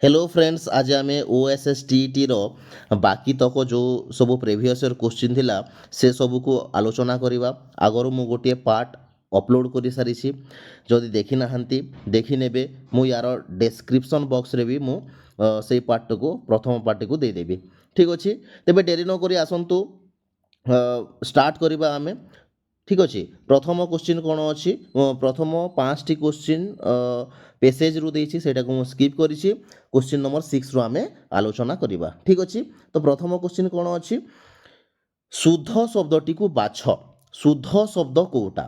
Hello friends, आज आम ओएसएसटीटी रो बाकी तक जो सब प्रिवियस ईयर क्वेश्चन थिला से सब को आलोचना करवा। आगर मु गोटे पार्ट अपलोड कर सारी, जदि देखी ना देखी नेबे। मु यार डिस्क्रिप्शन बॉक्स रे भी मु से पार्ट को प्रथम पार्ट को देदेवी। ठीक अच्छे, तेबे डेरी न करी आसंतु स्टार्ट करवा आमे। ठीक अच्छे, प्रथम क्वेश्चन कौन अच्छी, प्रथम 5टी क्वेश्चन पेसेज रु देछि, सेटा को स्किप करिछि। क्वेश्चन नंबर 6 रु आमे आलोचना करिबा। ठीक अच्छे, तो प्रथम क्वेश्चन कौन अच्छी, शुद्ध शब्दटी को बाछ। शुद्ध शब्द कोटा,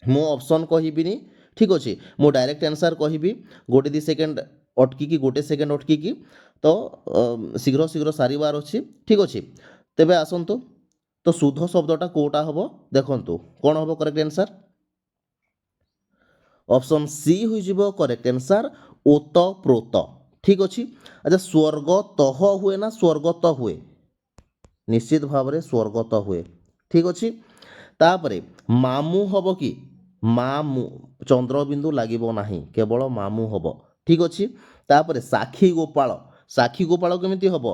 मु ऑप्शन कहिबिनी। ठीक अच्छे, मु डायरेक्ट आंसर कहिबी। गोटे 2 सेकेंड अटकी की, गोटे सेकेंड अटकी की, तो शीघ्र शीघ्र सारिबार अच्छी। ठीक अच्छे, तेबे आसंतु। तो शुद्ध शब्दटा कोटा हबो, देखंतु कोन हबो करेक्ट आंसर। ऑप्शन सी हुई जिवो करेक्ट आंसर, ओतप्रोत। ठीक अच्छे, अच्छा स्वर्ग तह हुए ना स्वर्गत हुए? निश्चित भाव में स्वर्गत हुए। ठीक अच्छे, तापरे मामू हब कि? मामू चंद्रबिंदु लागिबो नाही, केवल मामू हब। ठीक अच्छे, तापरे साक्षी गोपाल। साक्षी गोपाल केमिति हब?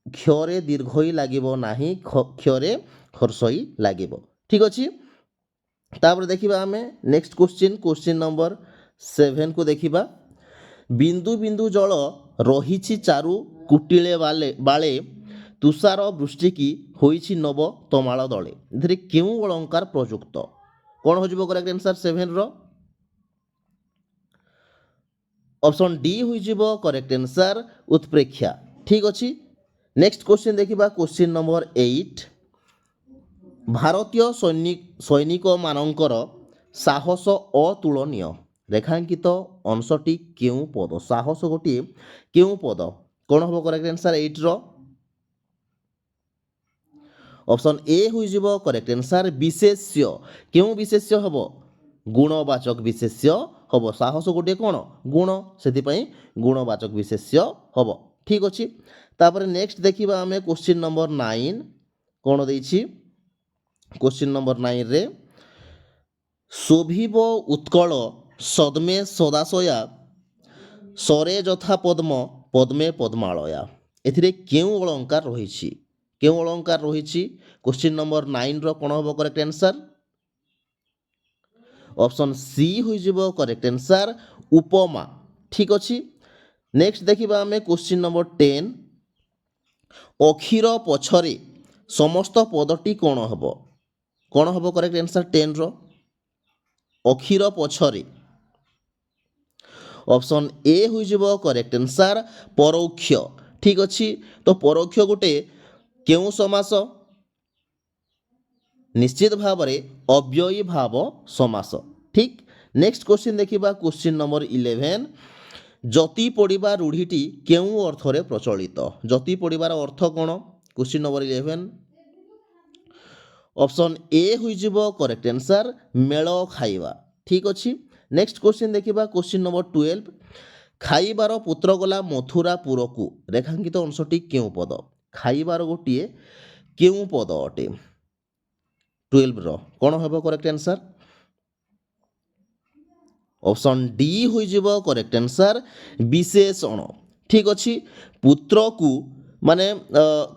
क्षरे दीर्घई लागिबो नाही, क्षरे हर्षई लागिबो। ठीक अच्छे, तापर देखिबा आमे नेक्स्ट क्वेश्चन, क्वेश्चन नंबर 7 को देखिबा। बिंदु बिंदु जल रहिछि चारु कुटिले बाले तुषार वृष्टि की होइछि नव तमाल दले। एथिरे केउ अलंकार प्रयुक्त? कोन हो जिवो करेक्ट आंसर 7 रो? ऑप्शन डी हुई जिवो करेक्ट आंसर, उत्प्रेक्षा। ठीक अछि, नेक्स्ट क्वेश्चन देखिबा, क्वेश्चन नंबर 8। भारतीय सैनिक मानकर साहस अतुलनीय। रेखांकित अंशटी केउ पद? साहस गोटे केउ पद? कौन हम करेक्ट आंसर 8 रो? ऑप्शन ए हुई जिवो करेक्ट आंसर, विशेष्य। केउ विशेष्य हबो? गुणवाचक विशेष्य हबो। साहस गोटे कोन? गुण, सेति पई गुणवाचक विशेष्य हबो। ठीक अछि, तापर नेक्स्ट देखिबा आमे क्वेश्चन नंबर 9 कोन देछि। क्वेश्चन नंबर 9 रे, शोभिब उत्कल सद्मे सदाशया सरे यथा पद्म पद्मे पद्मालया। एथिरे केउ अलंकार रहिछि? केउ अलंकार रहिछि? क्वेश्चन नंबर 9 रो कोन हबो करेक्ट आंसर? ऑप्शन सी होई जिवो करेक्ट आंसर, उपमा। ठीक अछि, नेक्स्ट देखिबा आमे क्वेश्चन नंबर 10। अक्षीर पछरे समस्त पदटी कोन हबो? कोन हबो करेक्ट आंसर 10 रो? अक्षीर पछरे ऑप्शन ए हुई जिवो करेक्ट आंसर, परोक्ष। ठीक अछि, तो परोक्ष गोटे केउ समास? निश्चित भाव में अव्ययी भाव समास। ठीक, नेक्स्ट क्वेश्चन देखिबा, क्वेश्चन नंबर 11। जति पढ़िबा रूढ़ीटी केउ अर्थरे प्रचलित? जति पढ़िबार अर्थ कोन? क्वेश्चन नंबर 11, ऑप्शन ए हुई जिवो करेक्ट आंसर, मेल खाइबा। ठीक अछि, नेक्स्ट क्वेश्चन देखिबा, क्वेश्चन नंबर 12। खाइबार पुत्र गला मथुरापुर को। रेखांकित अंशटी केउ पद? खाइबार गोटे केउ पद अटे? 12 रो कोन हेबो करेक्ट आंसर? ऑप्शन डी हुई जिवो करेक्ट आंसर, विशेषण। ठीक अछि, पुत्र को माने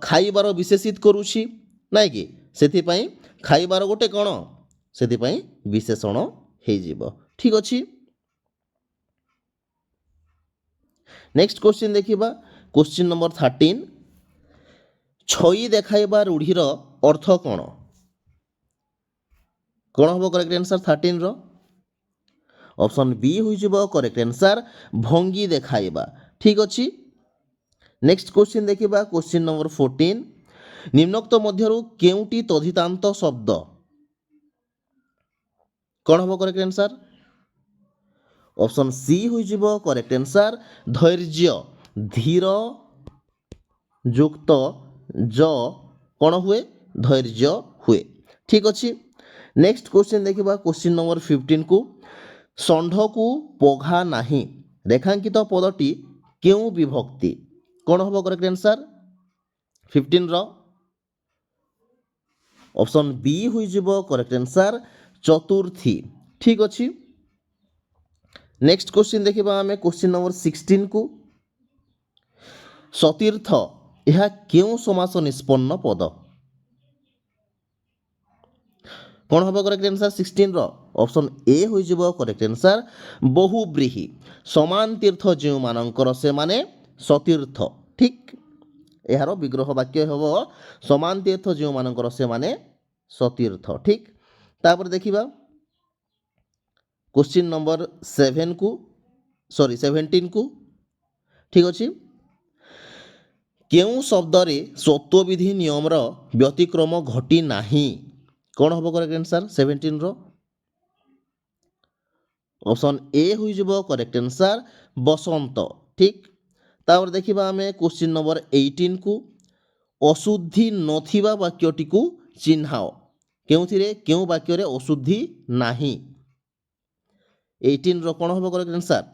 खाइबार विशेषित करूछि नाइ कि, सेति पई खाइबार गोटे कोन, सेति पई विशेषण हे जिवो। ठीक अछि, नेक्स्ट क्वेश्चन देखिबा, क्वेश्चन नंबर 13। छई देखाइबा रूढ़ीर अर्थ कोन? कोन हबो करेक्ट आंसर 13 रो? ऑप्शन बी हुई जिवो करेक्ट आंसर, भंगी देखाइबा। ठीक अछि, नेक्स्ट क्वेश्चन देखिबा, क्वेश्चन नंबर 14। निम्नोक्त मध्यरु केउटी तद्धितांत शब्द? कोन हबो करेक्ट आंसर? ऑप्शन सी हुई जिवो करेक्ट आंसर, धैर्य। धीर युक्त ज कोन हुए? धैर्य हुए। ठीक अछि, नेक्स्ट क्वेश्चन देखिबा, क्वेश्चन नंबर 15 को। षंढ को पघा नाही, रेखांकित पदटी केउ विभक्ति? कोन हबो करेक्ट आंसर 15 रो? ऑप्शन बी हुई जिवो करेक्ट आंसर, चतुर्थी। ठीक अछि, नेक्स्ट क्वेश्चन देखिबा आमे क्वेश्चन नंबर 16 को। ସତୀର୍ଥ ଏହା କେଉଁ ସମାସ ନିଷ୍ପନ୍ନ ପଦ? କ'ଣ ହେବ କରେକ୍ଟ ଆନ୍ସର୍ 16ର ଅପସନ୍ ଏ ହୋଇଯିବ କରେକ୍ଟ ଆନ୍ସର୍ ବହୁବ୍ରୀହି। ସମାନ ତୀର୍ଥ ଯେଉଁମାନଙ୍କର ସେମାନେ ସତୀର୍ଥ। ଠିକ୍, ଏହାର ବିଗ୍ରହ ବାକ୍ୟ ହେବ ସମାନ ତୀର୍ଥ ଯେଉଁମାନଙ୍କର ସେମାନେ ସତୀର୍ଥ। ଠିକ୍, ତାପରେ ଦେଖିବା କ୍ୱେଶ୍ଚିନ୍ ନମ୍ବର 17କୁ। ଠିକ୍ ଅଛି, କେଉଁ ଶବ୍ଦରେ ସ୍ୱତ୍ୱବିଧି ନିୟମର ବ୍ୟତିକ୍ରମ ଘଟି ନାହିଁ? କ'ଣ ହେବ କରେକ୍ଟ ଆନ୍ସର୍ 17ର ଅପସନ୍ ଏ ହୋଇଯିବ କରେକ୍ଟ ଆନ୍ସର୍ ବସନ୍ତ। ଠିକ୍, ତାପରେ ଦେଖିବା ଆମେ କ୍ୱେଶ୍ଚିନ୍ ନମ୍ବର 18କୁ। ଅଶୁଦ୍ଧି ନଥିବା ବାକ୍ୟଟିକୁ ଚିହ୍ନାଅ। କେଉଁଥିରେ କେଉଁ ବାକ୍ୟରେ ଅଶୁଦ୍ଧି ନାହିଁ? 18ର କ'ଣ ହେବ କରେକ୍ଟ ଆନ୍ସର୍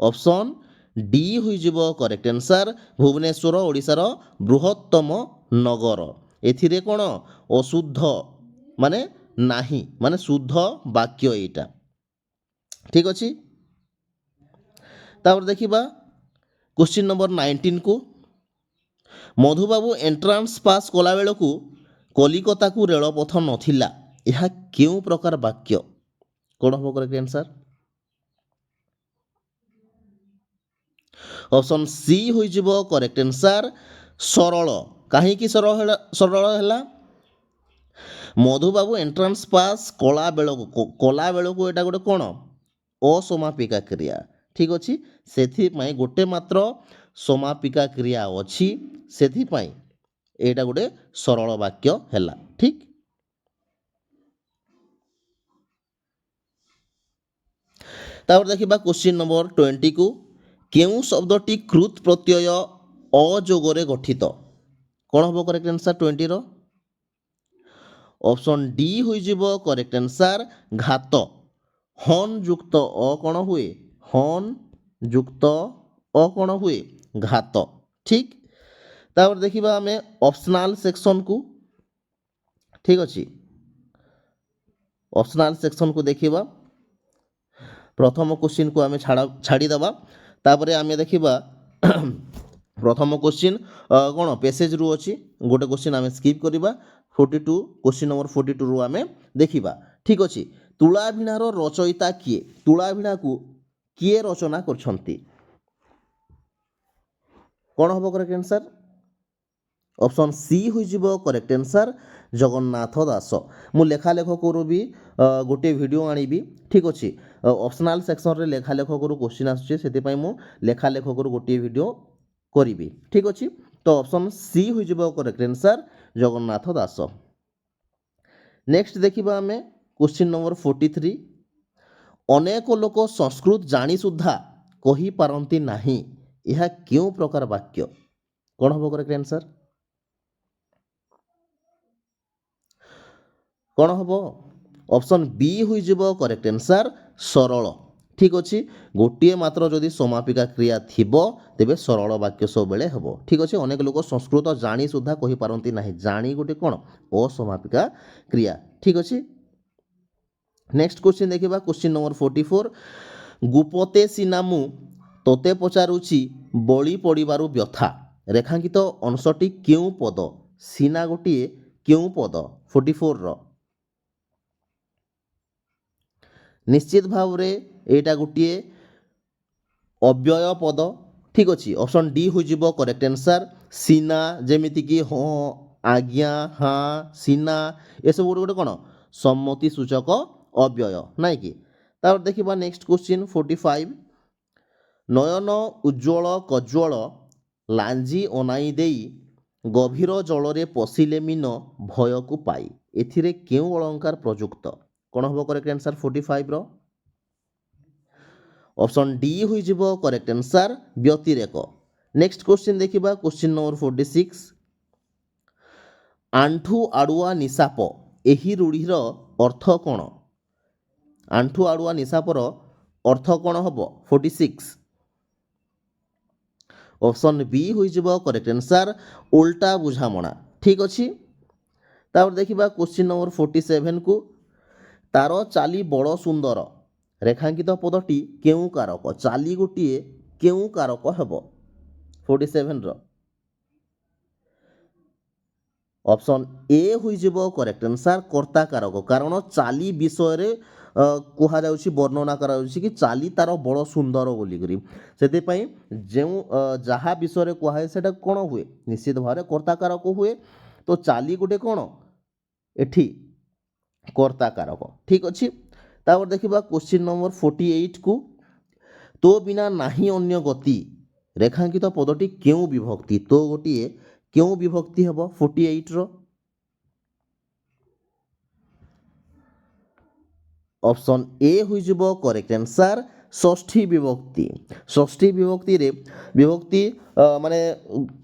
ଅପସନ୍ ଡି ହୋଇଯିବ କରେକ୍ଟ ଆନ୍ସର୍ ଭୁବନେଶ୍ୱର ଓଡ଼ିଶାର ବୃହତ୍ତମ ନଗର। ଏଥିରେ କ'ଣ ଅଶୁଦ୍ଧ ମାନେ ନାହିଁ, ମାନେ ଶୁଦ୍ଧ ବାକ୍ୟ ଏଇଟା। ଠିକ୍ ଅଛି, ତାପରେ ଦେଖିବା କ୍ୱେଶ୍ଚିନ୍ ନମ୍ବର 19କୁ। ମଧୁବାବୁ ଏଣ୍ଟ୍ରାନ୍ସ ପାସ୍ କଲାବେଳକୁ କଲିକତାକୁ ରେଳପଥ ନଥିଲା, ଏହା କେଉଁ ପ୍ରକାର ବାକ୍ୟ? କ'ଣ ହେବ କରେକ୍ଟ ଆନ୍ସର୍ ଅପସନ୍ ସି ହୋଇଯିବ କରେକ୍ଟ ଆନ୍ସର୍ ସରଳ। କାହିଁକି ସରଳ ହେଲା? ମଧୁବାବୁ ଏଣ୍ଟ୍ରାନ୍ସ ପାସ୍ କଲାବେଳକୁ ଏଇଟା ଗୋଟେ କ'ଣ ଅସମାପିକା କ୍ରିୟା। ଠିକ୍ ଅଛି, ସେଥିପାଇଁ ଗୋଟେ ମାତ୍ର ସମାପିକା କ୍ରିୟା ଅଛି, ସେଥିପାଇଁ ଏଇଟା ଗୋଟେ ସରଳ ବାକ୍ୟ ହେଲା। ଠିକ୍, ତାପରେ ଦେଖିବା କ୍ୱେଶ୍ଚିନ୍ ନମ୍ବର 20କୁ। କେଉଁ ଶବ୍ଦଟି କୃତ୍ ପ୍ରତ୍ୟୟ ଅଯୋଗରେ ଗଠିତ? କ'ଣ ହେବ କରେକ୍ଟ ଆନ୍ସର୍ 20ର ଅପସନ୍ ଡି ହୋଇଯିବ କରେକ୍ଟ ଆନ୍ସର୍ ଘାତ। ହନ୍ ଯୁକ୍ତ ଅ କ'ଣ ହୁଏ? ହନ୍ ଯୁକ୍ତ ଅ କ'ଣ ହୁଏ? ଘାତ। ଠିକ୍, ତାପରେ ଦେଖିବା ଆମେ ଅପସନାଲ୍ ସେକ୍ସନକୁ। ଠିକ୍ ଅଛି, ଅପସନାଲ୍ ସେକ୍ସନକୁ ଦେଖିବା। ପ୍ରଥମ କ୍ୱେଶ୍ଚିନ୍କୁ ଆମେ ଛାଡ଼ିଦେବା, ତାପରେ ଆମେ ଦେଖିବା ପ୍ରଥମ କ୍ୱେଶ୍ଚିନ୍ କ'ଣ ପେସେଜ୍ରୁ ଅଛି, ଗୋଟେ କ୍ୱେଶ୍ଚିନ୍ ଆମେ ସ୍କିପ୍ କରିବା। 42 କ୍ୱେଶ୍ଚିନ୍ ନମ୍ବର 42ରୁ ଆମେ ଦେଖିବା। ଠିକ୍ ଅଛି, ତୁଳାଭିଣାର ରଚୟିତା କିଏ? ତୁଳାଭିଣାକୁ କିଏ ରଚନା କରିଛନ୍ତି? କ'ଣ ହେବ କରେକ୍ଟ ଆନ୍ସର୍ ଅପସନ୍ ସି ହୋଇଯିବ କରେକ୍ଟ ଆନ୍ସର୍ ଜଗନ୍ନାଥ ଦାସ। ମୁଁ ଲେଖାଲେଖ କରୁ ବି ଗୋଟିଏ ଭିଡ଼ିଓ ଆଣିବି। ଠିକ୍ ଅଛି, ଅପସନାଲ୍ ସେକ୍ସନରେ ଲେଖାଲେଖ କରୁ କ୍ୱେଶ୍ଚିନ୍ ଆସୁଛି, ସେଥିପାଇଁ ମୁଁ ଲେଖାଲେଖ କରୁ ଗୋଟିଏ ଭିଡ଼ିଓ କରିବି। ଠିକ୍ ଅଛି, ତ ଅପସନ୍ ସି ହୋଇଯିବ correct answer Jagannath Das. Next ଦେଖିବା ଆମେ କ୍ୱେଶ୍ଚିନ୍ ନମ୍ବର 43। ଅନେକ ଲୋକ ସଂସ୍କୃତ ଜାଣି ସୁଦ୍ଧା କହିପାରନ୍ତି ନାହିଁ, ଏହା କେଉଁ ପ୍ରକାର ବାକ୍ୟ? କ'ଣ ହେବ କରେକ୍ଟ ଆନ୍ସର୍ କ'ଣ ହେବ ଅପସନ୍ ବି ହୋଇଯିବ କରେକ୍ଟ ଆନ୍ସର୍ ସରଳ। ଠିକ୍ ଅଛି, ଗୋଟିଏ ମାତ୍ର ଯଦି ସମାପିକା କ୍ରିୟା ଥିବ ତେବେ ସରଳ ବାକ୍ୟ ସବୁବେଳେ ହେବ। ଠିକ୍ ଅଛି, ଅନେକ ଲୋକ ସଂସ୍କୃତ ଜାଣି ସୁଦ୍ଧା କହିପାରନ୍ତି ନାହିଁ, ଜାଣି ଗୋଟେ କ'ଣ ଅସମାପିକା କ୍ରିୟା। ଠିକ୍ ଅଛି, ନେକ୍ସଟ କ୍ୱେଶ୍ଚିନ୍ ଦେଖିବା କ୍ୱେଶ୍ଚିନ୍ ନମ୍ବର 44। ଗୁପତେ ସିନା ମୁଁ ତୋତେ ପଚାରୁଛି ବଳି ପଡ଼ିବାରୁ ବ୍ୟଥା, ରେଖାଙ୍କିତ ଅଂଶଟି କେଉଁ ପଦ? ସିନା ଗୋଟିଏ କେଉଁ ପଦ 44ର? ନିଶ୍ଚିତ ଭାବରେ ଏଇଟା ଗୋଟିଏ ଅବ୍ୟୟ ପଦ। ଠିକ୍ ଅଛି, ଅପସନ୍ ଡି ହୋଇଯିବ କରେକ୍ଟ ଆନ୍ସର୍ ସିନା, ଯେମିତିକି ହଁ, ଆଜ୍ଞା, ହଁ, ସିନା, ଏସବୁ ଗୋଟେ କ'ଣ ସମ୍ମତି ସୂଚକ ଅବ୍ୟୟ, ନାଇଁ କି? ତାପରେ ଦେଖିବା ନେକ୍ସଟ କ୍ୱେଶ୍ଚିନ୍ 45। ନୟନ ଉଜ୍ଜ୍ୱଳ କଜ୍ୱଳ ଲାଞ୍ଜି ଅନାଇ ଦେଇ ଗଭୀର ଜଳରେ ପଶିଲେ ମୀନ ଭୟକୁ ପାଇ, ଏଥିରେ କେଉଁ ଅଳଙ୍କାର ପ୍ରଯୁକ୍ତ? କ'ଣ ହେବ କରେକ୍ଟ ଆନ୍ସର୍ 45ର ଅପସନ୍ ଡି ହୋଇଯିବ କରେକ୍ଟ ଆନ୍ସର୍ ବ୍ୟତିରେକ। ନେକ୍ସଟ କ୍ୱେଶ୍ଚିନ୍ ଦେଖିବା କ୍ୱେଶ୍ଚିନ୍ ନମ୍ବର 46। ଆଣ୍ଠୁ ଆଡ଼ୁଆ ନିଶାପ, ଏହି ରୂଢ଼ିର ଅର୍ଥ କ'ଣ? ଆଣ୍ଠୁ ଆଡ଼ୁଆ ନିଶାପର ଅର୍ଥ କ'ଣ ହେବ 46? ଅପସନ୍ ବି ହୋଇଯିବ କରେକ୍ଟ ଆନ୍ସର୍ ଓଲଟା ବୁଝାମଣା। ଠିକ୍ ଅଛି, ତାପରେ ଦେଖିବା କ୍ୱେଶ୍ଚିନ୍ ନମ୍ବର 47କୁ। ତାର ଚାଲି ବଡ଼ ସୁନ୍ଦର, ରେଖାଙ୍କିତ ପଦଟି କେଉଁ କାରକ? ଚାଲି ଗୋଟିଏ କେଉଁ କାରକ ହେବ? 47 ର ऑप्शन ए होइजिबो करेक्ट आंसर कर्ता कारक कारण चाली विषय कुहा जाउछि वर्णना करा जाउछि कि चाली तार बड़ सुंदर बोली करी सेते पई जे जहा विषय कुहा है सेटा कोन हुए निश्चित भारे कर्ता कारक हुए तो चाली गुटे कोन एठी कर्ता कारक ठीक अछि तापर देखिबा क्वेश्चन नंबर 48 को तो बिना नाही अन्य गति रेखांकित पदटी केउ विभक्ति तो गोटिए केउ विभक्ति हबो 48 रो ऑप्शन ए होइजिबो करेक्ट आंसर षष्ठी विभक्ति रे विभक्ति माने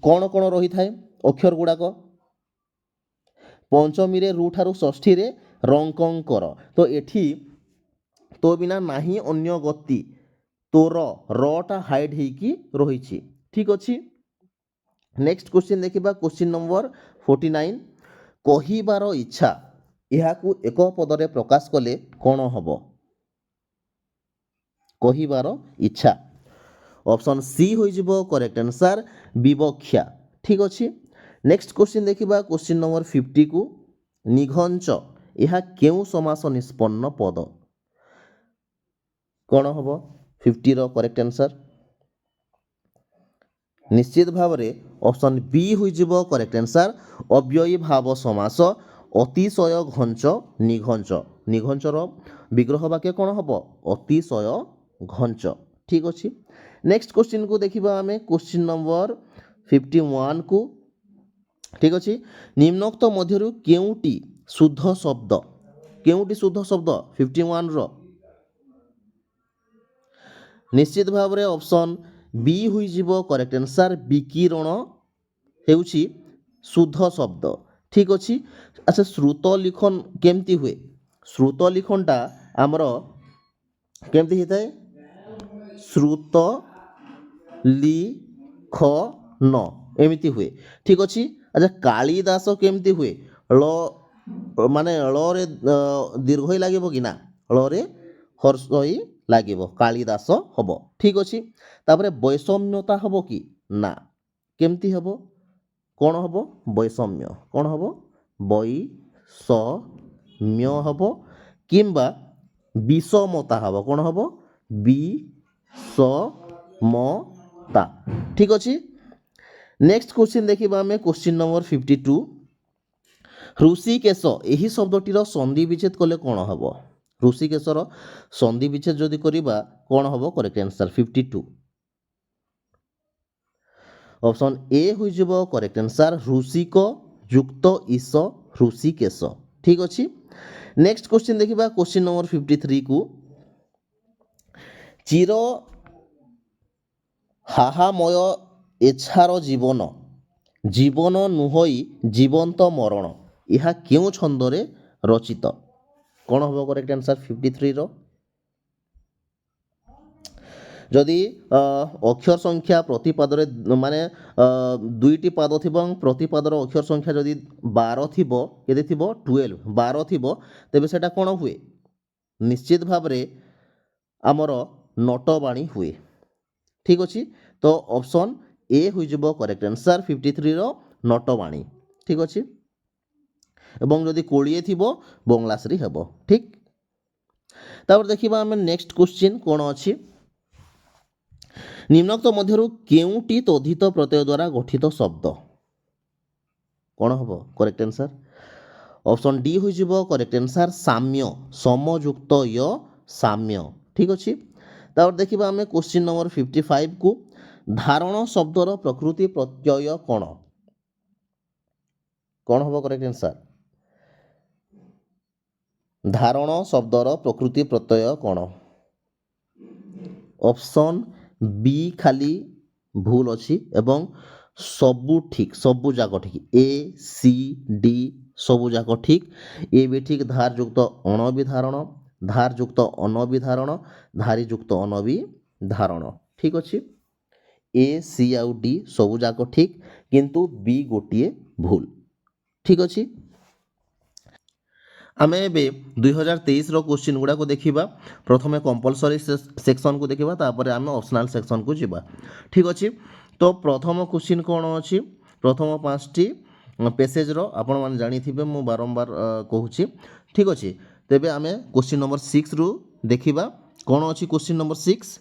कोन कोन रही थाए अक्षर गुडाक पंचमी रे रू ठारू षष्ठी रे रंकंकर तो एठी तो बिना नाही अन्य गति तोर रटा हाइड हेकी रहिछि ठीक अछि नेक्स्ट क्वेश्चन देखिबा क्वेश्चन नंबर 49 कहिबार इच्छा एहाकू एक पदरे प्रकाश कले कोन हबो कहिबार इच्छा ऑप्शन सी होइजिबो करेक्ट आंसर विवक्षा ठीक अछि नेक्स्ट क्वेश्चन देखिबा क्वेश्चन नंबर 50 को निघंच एहा केउ समास निष्पन्न पद कोन हबो 50 रो करेक्ट आंसर निश्चित भाव ऑप्शन बी होइजिबो करेक्ट आंसर अव्ययी भाव समास अतिशय घंच निघंच निघंचर विग्रह वाक्य कोन हबो अतिशय घंच ठीक अछि नेक्स्ट क्वेश्चन को देखिबा हमें क्वेश्चन नंबर 51 को ठीक अछि निम्नोक्त मध्यरु केउटी शुद्ध शब्द 51 रो निश्चित भाव ऑप्शन बी होइजिबो करेक्ट आंसर विकिरण हेउछि शुद्ध शब्द ठीक अछि अच्छा श्रुत लिखन केमती हुए श्रुत लिखनटा आमर केमती हेताए श्रुत लिखन एमिति हुए ठीक अछि अच्छा कालिदास केमती हुए ल माने ल रे दीर्घ लागिबो कि ना ल रे हर्षई लागिबो कालिदास हबो ठीक अछि तापरे वैषम्यता हबो कि ना केमती हबो कोन हबो वैषम्य कोन हबो वैषम्य हबो किंबा विषमता हबो कोन हबो विषमता ठीक अछि नेक्स्ट क्वेश्चन देखिबा हमें क्वेश्चन नंबर 52 ऋषिकेश एही शब्दटीर संधि विच्छेद कले कोन हबो ऋषिकेशर संधि विच्छेद जदि करिबा कोन हबो करेक्ट आंसर 52 ऑप्शन ए होइजिबो करेक्ट आंसर ऋषिक युक्त ईश ऋषिकेश ठीक अछि नेक्स्ट क्वेश्चन देखिबा क्वेश्चन नंबर 53 को चिर हाहामय एछार जीवन जीवन नुहई जीवंत मरण यह केउ छंदरे रचित कोन हबो करेक्ट आंसर 53 रो जदि अक्षर संख्या प्रतिपादरे माने दुईटी पाद थिबो प्रतिपादर अक्षर संख्या जदि 12 थिबो केते थिबो 12 12 थिबो तेबे सेटा कोन हुए निश्चित भाबरे हमर नटबाणी हुए ठीक अछि तो ऑप्शन ए होइजिबो करेक्ट आंसर 53 रो नटबाणी ठीक अछि एवं जदि 20 थिबो बंगलाश्री हेबो ठीक तापर देखिबा हम नेक्स्ट क्वेश्चन कोन अछि निम्नोक्त मध्यरु केउटी तोधित प्रत्यय द्वारा गठित शब्द कोन हबो करेक्ट आंसर ऑप्शन डी होइजिबो करेक्ट आंसर साम्य समयुक्त य साम्य ठीक अछि तापर देखिबा हम क्वेश्चन नंबर 55 को धारण शब्दर प्रकृति प्रत्यय कोन कोन हबो करेक्ट आंसर धारण शब्दर प्रकृति प्रत्यय कोन ऑप्शन बी खाली भूल अछि एवं सबु ठीक सबु जाक ठीक ए सी डी सबु जाक ठीक ए भी ठीक धार युक्त अणविधारण धार युक्त अनविधारण धारी युक्त अनविधारण ठीक अछि ए सी आउ डी सबु जाक ठीक किंतु बी गोटिए भूल ठीक अछि आमे एबे 2023 रो क्वेश्चन गुडा को देखिबा प्रथमे कंपलसरी सेक्शन को देखिबा तापर आमे ऑप्शनल सेक्शन को जिबा ठीक अछि तो प्रथम क्वेश्चन कौन अच्छी प्रथम 5टी पेसेज आपण मैंने जानी मु बारंबार कहूँ ठीक अच्छे तेबे आम क्वेश्चन नंबर 6 रु देखा कौन अच्छी क्वेश्चन नंबर 6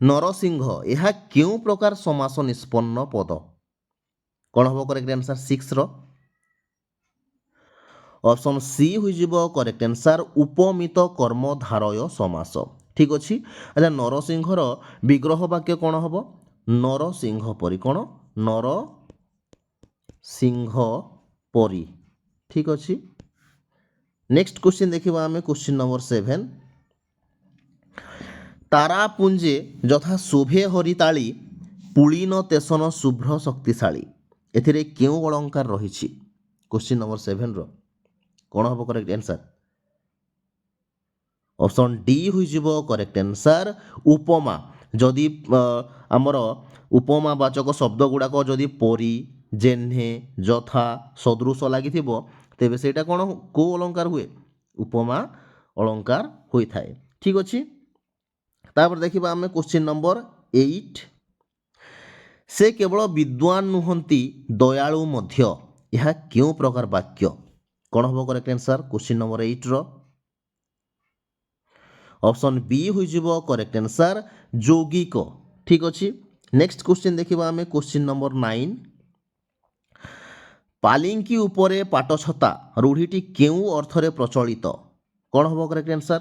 नरसिंह यह क्यों प्रकार समास निष्पन्न पद कौन हम करेक्ट आंसर 6 रो ऑप्शन सी हो करेक्ट आंसर उपमित कर्म धारय समास ठीक अच्छे अच्छा नरसिंहर विग्रह वाक्य कौन हम नरसिंह परी कौन नरसिंह परी ठीक अच्छे नेक्स्ट क्वेश्चन देखा आम क्वेश्चन नंबर 7 तारापुंजे यथा शोभे हरिताली पुलिन तेसन शुभ्र शक्तिशाली एथिरे क्यों अलंकार रही क्वेश्चन नंबर 7 रो कौन हम करेक्ट आंसर ऑप्शन डी हो करेक्ट आंसर उपमा जदि आमर उपमा वाचक शब्द गुड़ाक जदि परी जेह्ने यथा सदृश लगी तेबे सेटा कौन को अलंकार हुए उपमा अलंकार होता है ठीक अच्छे तापर देखिबा आमे क्वेश्चन नंबर 8 से केवल विद्वान नुहंती दयालु मध्य यह क्यों प्रकार वाक्य कौन हम करेक्ट आंसर क्वेश्चन नंबर 8 रो ऑप्शन बी हो करेक्ट आंसर यौगिक ठीक अच्छे नेक्स्ट क्वेश्चन देखिबा आमे क्वेश्चन नंबर 9 पालिंकी उपरे पाटछता रूढ़ीटी केउ अर्थरे प्रचलित कौन हम करेक्ट आंसर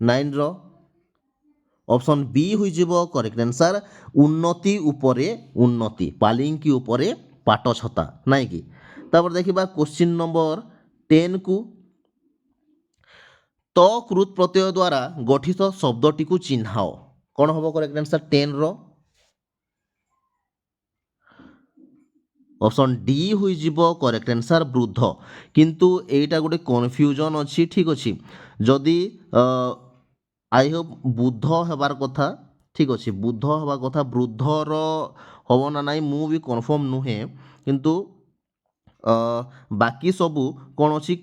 9 रो ऑप्शन बी हो करेक्ट आंसर उन्नति उपरे उन्नति पालिंकी उपरे पाटछता नाई कि तापर देखिबा क्वेश्चन नंबर 10 को त कृत प्रत्यय द्वारा गठित शब्दटी को चिन्हाओ कौन हम करेक्ट आंसर 10 रो ऑप्शन डी हो करेक्ट आंसर वृद्ध किंतु एटा गोटे कन्फ्यूजन अच्छी ठीक अच्छे जदि आई होप बुद्ध हबार कथा ठीक अच्छे बुद्ध हवा कथा वृद्धर हम ना नाई मु भी कन्फर्म नुहे किंतु बाकी सबू कौन अच्छी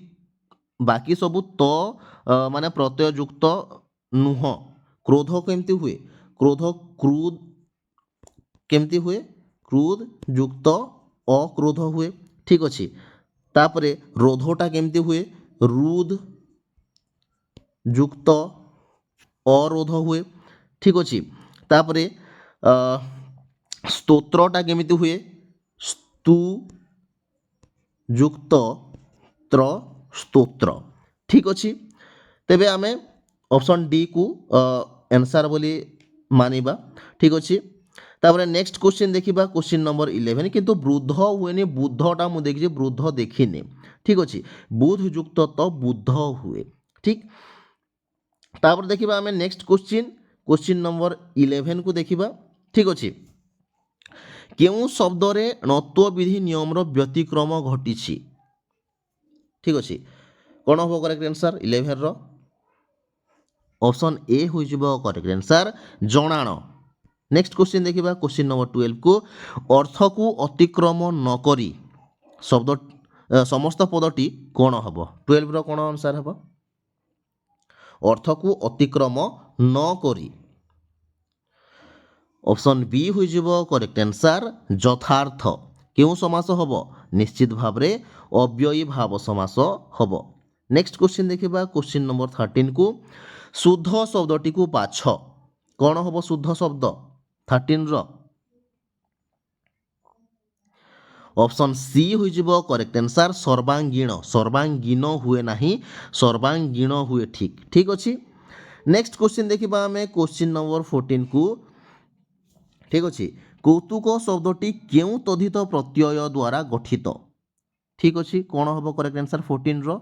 बाकी सबू तो माने प्रत्ययुक्त नुह क्रोध केमती हुए क्रोध क्रुद केमती हुए क्रुद युक्त अक्रोध हुए ठीक अच्छे तापरे रोधटा केमती हुए रुद युक्त अरोध हुए ठीक अच्छे तापरे स्तोत्रटा केमती हुए स्तु युक्त त्र स्तोत्र ठीक अच्छे तेबे आमे ऑप्शन डी को आंसर बोली मानिबा ठीक अच्छे तापर नेक्स्ट क्वेश्चन देखिबा क्वेश्चन नंबर 11 किंतु वृद्ध हुए बुद्धटा मु देखि वृद्ध देखिनी ठीक अच्छे बुध युक्त तो बुद्ध हुए ठीक तापर देखिबा आमे नेक्स्ट क्वेश्चन नंबर 11 को देखिबा ठीक अच्छे केउ शब्द रे णत्व विधि नियम रो व्यतिक्रम घटिछि ठीक अच्छे कौन हम करेक्ट आंसर 11 रो ऑप्शन ए हो करेक्ट आंसर जणाण नेक्स्ट क्वेश्चन देखिबा क्वेश्चन नंबर 12 को अर्थ को अतिक्रम न करी शब्द समस्त पदटी कौन हम 12 रो कौन आंसर हम अर्थ को अतिक्रम न करी ऑप्शन बी हो करेक्ट आंसर यथार्थ क्यों समास हम निश्चित भाव रे अव्ययी भाव समास हम नेक्स्ट क्वेश्चन देखिबा क्वेश्चन नंबर 13 को शुद्ध शब्दटी को बाछ कौन हम शुद्ध शब्द 13 रो ऑप्शन सी हो करेक्ट आंसर सर्वांगीण सर्वांगीण हुए नहीं सर्वांगीण हुए ठीक ठीक अच्छे नेक्स्ट क्वेश्चन देखिबा आमे क्वेश्चन नंबर 14 को ठीक अच्छे कौतुक शब्दटी केउ तद्धित प्रत्यय द्वारा गठित ठीक अच्छे कौन हम करेक्ट आंसर 14 रो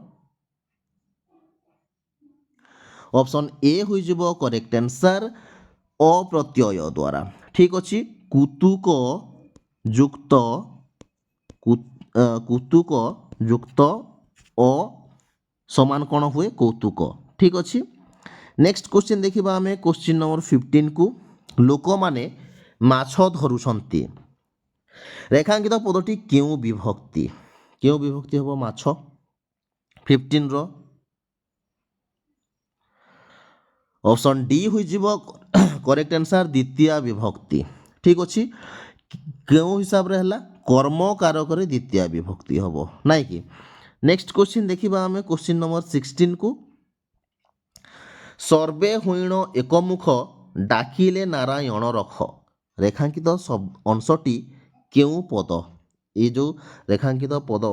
ऑप्शन ए हो करेक्ट आंसर अप्रत्यय द्वारा ठीक अच्छे कौतुक युक्त अ समान कौन हुए कौतुक ठीक अच्छे नेक्स्ट क्वेश्चन देखिबा आमे क्वेश्चन नंबर 15 को लोक माने माछ धरुछंती रेखांकित पदटी केउ विभक्ति हम माछ 15 रो ऑप्शन डी हो करेक्ट आंसर द्वितीय विभक्ति ठीक अच्छे क्यों हिसाब रे हला कर्म कारक रे द्वितीय विभक्ति हम नाई कि नेक्स्ट क्वेश्चन देखिबा हमें क्वेश्चन नंबर 16 को सर्वे हुईण एकमुख डाकिले नारायण रख रेखांकित अंशटी क्यों पद ये जो रेखांकित पद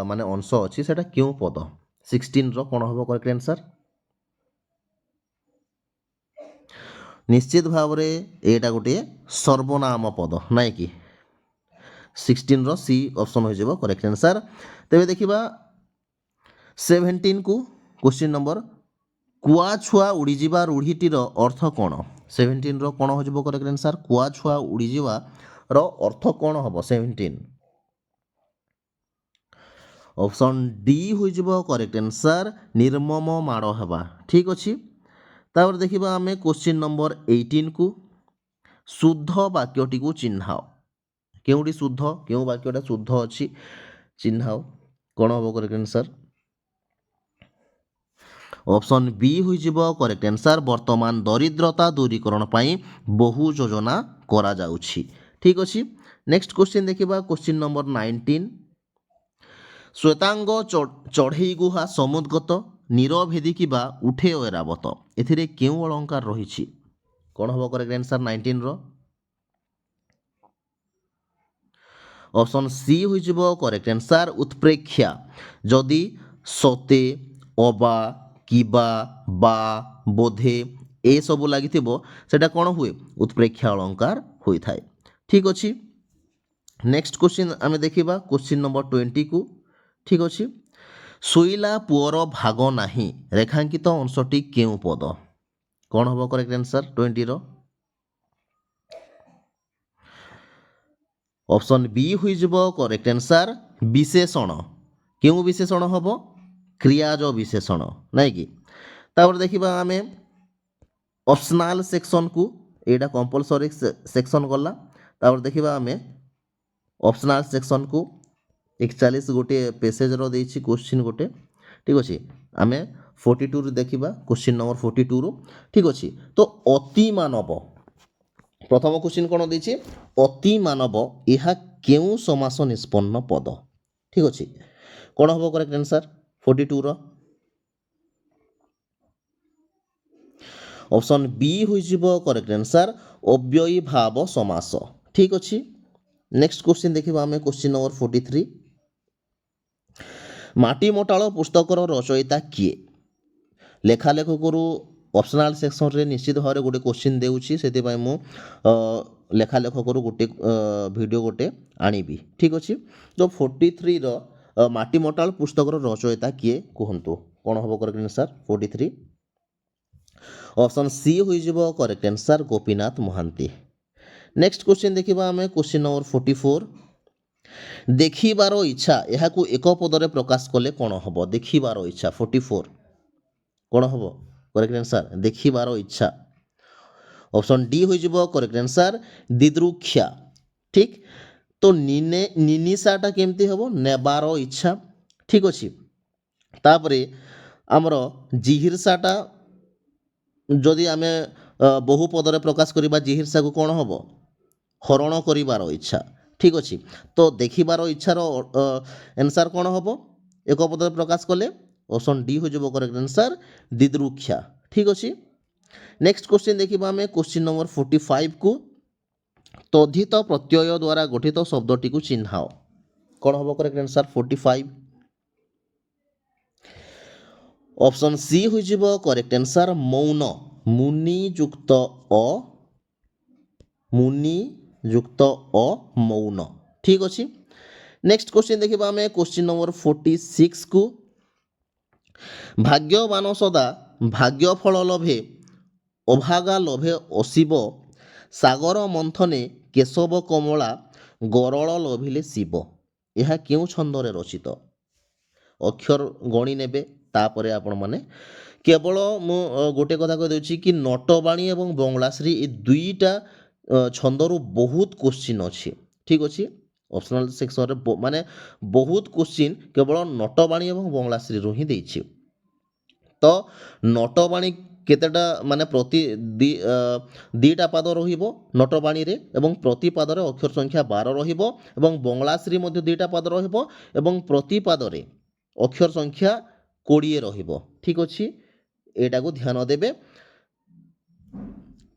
माने अंश अच्छी से क्यों पद 16 रो कौन हम करेक्ट आंसर निश्चित भाव रे एटा गोटे सर्वनाम पद नाई कि 16 रो सी ऑप्शन हो जाबो करेक्ट आंसर तेबे देखिबा 17 को क्वेश्चन नंबर कुआ छुआ उड़ीजा रूढ़ीटीर अर्थ कौन 17 रो कौन हो करेक्ट आंसर कुआ छुआ उड़ीजा रो अर्थ कौन हम 17 ऑप्शन डी हो करेक्ट आंसर निर्मम माड़ हेबा ठीक अच्छे तापर देखिबा आमे क्वेश्चन नंबर 18 को शुद्ध वाक्यटी को चिन्हाओ केउटी शुद्ध केउ वाक्यटा शुद्ध अच्छी चिन्हाओ कौन हम करेक्ट आंसर ऑप्शन बी हो करेक्ट आंसर वर्तमान दरिद्रता दूरीकरण पाई बहु योजना करा जाउछि ठीक अच्छे नेक्स्ट क्वेश्चन देखिबा क्वेश्चन नंबर 19 श्वेतांग चढ़ई गुहा समुद्गत नीरभेदी किबा उठे ऐरावत एथिरे केउ अलंकार रही कौन हम करेक्ट आंसर 19 रो ऑप्शन सी हो करेक्ट आंसर उत्प्रेक्षा जदि सते अबा किबा बा बोधे ए सब लगी सेटा कौन हुए उत्प्रेक्षा अलंकार होता है ठीक अच्छे नेक्स्ट क्वेश्चन आम देखा क्वेश्चन नंबर 20 को ठीक अच्छे शोइला पुअर भाग नाही रेखांकित अंशटी केउ पद कौन हम करेक्ट आंसर 20 रो ऑप्शन बी हो करेक्ट आंसर विशेषण केउ विशेषण हम क्रियाज विशेषण नाई कि तापर देखिबा आमे ऑप्शनल सेक्शन को एटा कंपलसरी सेक्शन गला तापर देखिबा आमे ऑप्शनल सेक्शन को 41 गोटे पेसेज रो देछि क्वेश्चन गोटे ठीक अछि आमे 42 रे देखिबा क्वेश्चन नंबर 42 रो ठीक अछि तो अति मानव प्रथम क्वेश्चन कोन देछि अति मानव एहा केउ समास निष्पन्न पद ठीक अछि कोन हबो करेक्ट आंसर 42 रो ऑप्शन बी हो करेक्ट आंसर अव्ययी भाव समास ठीक अच्छे नेक्स्ट क्वेश्चन देखिबा हमें क्वेश्चन नंबर 43 माटी मोटाଳ पुस्तकर रचयिता किए लेखालेख करू ऑप्शनल सेक्शन रे निश्चित भाव रे गोटे क्वेश्चन देउछि सेति पय मु लेखालेख करू गोटे वीडियो गोटे आनिबी ठीक अच्छे तो 43 रो माटी मोटाळ पुस्तकर रचयिता किए कहंतु कोन हबो करेक्ट आंसर 43 ऑप्शन सी हो correct answer Gopinath Mohanty next question देखिबा हमें क्वेश्चन नंबर 44 देखिबार इच्छा एहाकू एक पदरे प्रकाश कले कोन हबो देखिबार इच्छा 44 कोन हबो करेक्ट आंसर देखिबार इच्छा ऑप्शन डी हो करेक्ट आंसर दिद्रुक्षा ठीक तो निनिसाटा केमती हबो नेबार इच्छा ठीक अछि तापरे हमरो जिहिरसाटा जदि आमे बहु पदरे प्रकाश करिबा जिहिरसा को कोन हबो हरण करिबार इच्छा ठीक अछि तो देखिबार इच्छार आंसर कोन हबो एक पदरे प्रकाश कले ऑप्शन डी हो जबो करेक्ट आंसर दिद्रुक्षा ठीक अछि नेक्स्ट क्वेश्चन देखिबा हमें क्वेश्चन नंबर 45 को तद्धित प्रत्यय द्वारा गठित शब्दटी को चिन्हाओ कोन हबो करेक्ट आंसर 45 ऑप्शन सी हो करेक्ट आंसर मौन मुनि युक्त अ मौन ठीक अछि नेक्स्ट क्वेश्चन देखिबा हमें क्वेश्चन नंबर 46 को भाग्यवान सदा भाग्य फल लभे अभागा लभे अशिव सागर मंथने केशव कमला गरल लभिले शिव यह केउ छंदरे रचित अक्षर गणी नेबे तापरे आपण माने केवल मु गोटे कथा कह देछि कि नटबाणी एवं बंगलाश्री ए दुईटा छंदरु बहुत क्वेश्चन अछि ठीक अछि ऑप्शनल सेक्शन रे माने बहुत क्वेश्चन केवल नटबाणी एवं बंगलाश्री रु ही देछि तो नटबाणी କେତେଟା ମାନେ ଦୁଇଟା ପାଦ ରହିବ ନଟବାଣୀରେ ଏବଂ ପ୍ରତି ପାଦରେ ଅକ୍ଷର ସଂଖ୍ୟା 12 ରହିବ ଏବଂ ବଙ୍ଗଳାଶ୍ରୀ ମଧ୍ୟ ଦୁଇଟା ପାଦ ରହିବ ଏବଂ ପ୍ରତି ପାଦରେ ଅକ୍ଷର ସଂଖ୍ୟା 20 ରହିବ। ଠିକ୍ ଅଛି, ଏଇଟାକୁ ଧ୍ୟାନ ଦେବେ।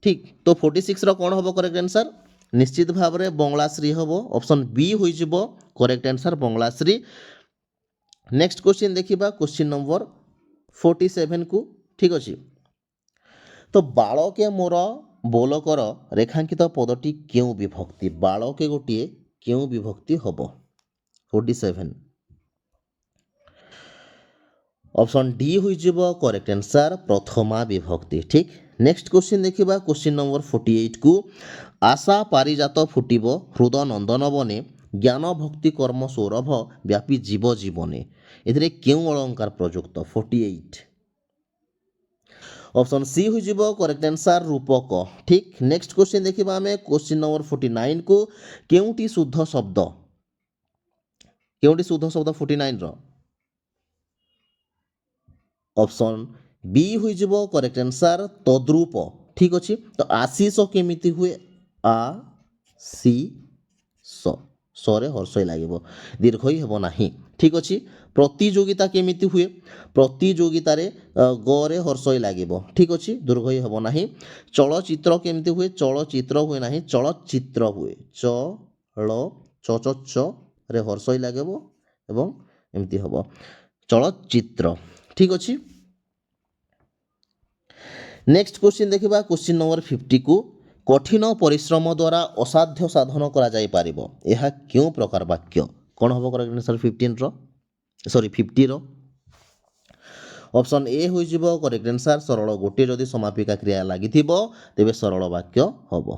ଠିକ୍, ତ 46ର କ'ଣ ହେବ କରେକ୍ଟ ଆନ୍ସର୍? ନିଶ୍ଚିତ ଭାବରେ ବଙ୍ଗଳାଶ୍ରୀ ହେବ। ଅପସନ୍ ବି ହୋଇଯିବ କରେକ୍ଟ ଆନ୍ସର୍ ବଙ୍ଗଳାଶ୍ରୀ। ନେକ୍ସଟ କ୍ୱେଶ୍ଚିନ୍ ଦେଖିବା, କ୍ୱେଶ୍ଚିନ୍ ନମ୍ବର 47କୁ। ଠିକ୍ ଅଛି, ତ ବାଳକେ ମୋର ବୋଲକର ରେଖାଙ୍କିତ ପଦଟି କେଉଁ ବିଭକ୍ତି? ବାଳକେ ଗୋଟିଏ କେଉଁ ବିଭକ୍ତି ହେବ? 47 ଅପସନ୍ ଡି ହୋଇଯିବ କରେକ୍ଟ ଆନ୍ସର୍ ପ୍ରଥମା ବିଭକ୍ତି। ଠିକ୍, ନେକ୍ସଟ କ୍ୱେଶ୍ଚିନ୍ ଦେଖିବା, କ୍ୱେଶ୍ଚିନ୍ ନମ୍ବର 48କୁ। ଆଶା ପାରିଜାତ ଫୁଟିବ ହୃଦ ନନ୍ଦନ ବନେ ଜ୍ଞାନ ଭକ୍ତି କର୍ମ ସୌରଭ ବ୍ୟାପୀ ଜୀବ ଜୀବନେ। ଏଥିରେ କେଉଁ ଅଳଙ୍କାର ପ୍ରଯୁକ୍ତ? 48 ଅପସନ୍ ସି ହୋଇଯିବ କରେକ୍ଟ ଆନ୍ସର୍ ରୂପକ। ଠିକ୍, ନେକ୍ସଟ କ୍ୱେଶ୍ଚିନ୍ ଦେଖିବା ଆମେ କ୍ୱେଶ୍ଚିନ୍ ନମ୍ବର 49କୁ। କେଉଁଟି ଶୁଦ୍ଧ ଶବ୍ଦ? କେଉଁଟି ଶୁଦ୍ଧ ଶବ୍ଦ 49ର? ଅପସନ୍ ବି ହୋଇଯିବ କରେକ୍ଟ ଆନ୍ସର୍ ତଦ୍ରୂପ। ଠିକ୍ ଅଛି, ତ ଆଶିଷ କେମିତି ହୁଏ? ଆ ସି ସ, ସରେ ହର୍ଷଇ ଲାଗିବ, ଦୀର୍ଘଇ ହେବ ନାହିଁ। ଠିକ୍ ଅଛି, ପ୍ରତିଯୋଗିତା କେମିତି ହୁଏ? ପ୍ରତିଯୋଗିତାରେ ଗରେ ହର୍ଷଇ ଲାଗିବ। ଠିକ୍ ଅଛି, ଦୀର୍ଘଇ ହେବ ନାହିଁ। ଚଳଚ୍ଚିତ୍ର କେମିତି ହୁଏ? ଚଳଚ୍ଚିତ୍ର ହୁଏ ନାହିଁ, ଚଳଚ୍ଚିତ୍ର ହୁଏ। ଚରେ ହର୍ଷଇ ଲାଗିବ ଏବଂ ଏମିତି ହେବ ଚଳଚ୍ଚିତ୍ର। ଠିକ୍ ଅଛି, ନେକ୍ସଟ କ୍ୱେଶ୍ଚିନ୍ ଦେଖିବା, କ୍ୱେଶ୍ଚିନ୍ ନମ୍ବର 50କୁ। କଠିନ ପରିଶ୍ରମ ଦ୍ୱାରା ଅସାଧ୍ୟ ସାଧନ କରାଯାଇପାରିବ, ଏହା କେଉଁ ପ୍ରକାର ବାକ୍ୟ? କ'ଣ ହେବ କରେକ୍ଟ ଆନ୍ସର୍ 50ର? ଅପସନ୍ ଏ ହୋଇଯିବ କରେକ୍ଟ ଆନ୍ସର୍ ସରଳ। ଗୋଟିଏ ଯଦି ସମାପିକା କ୍ରିୟା ଲାଗିଥିବ ତେବେ ସରଳ ବାକ୍ୟ ହେବ।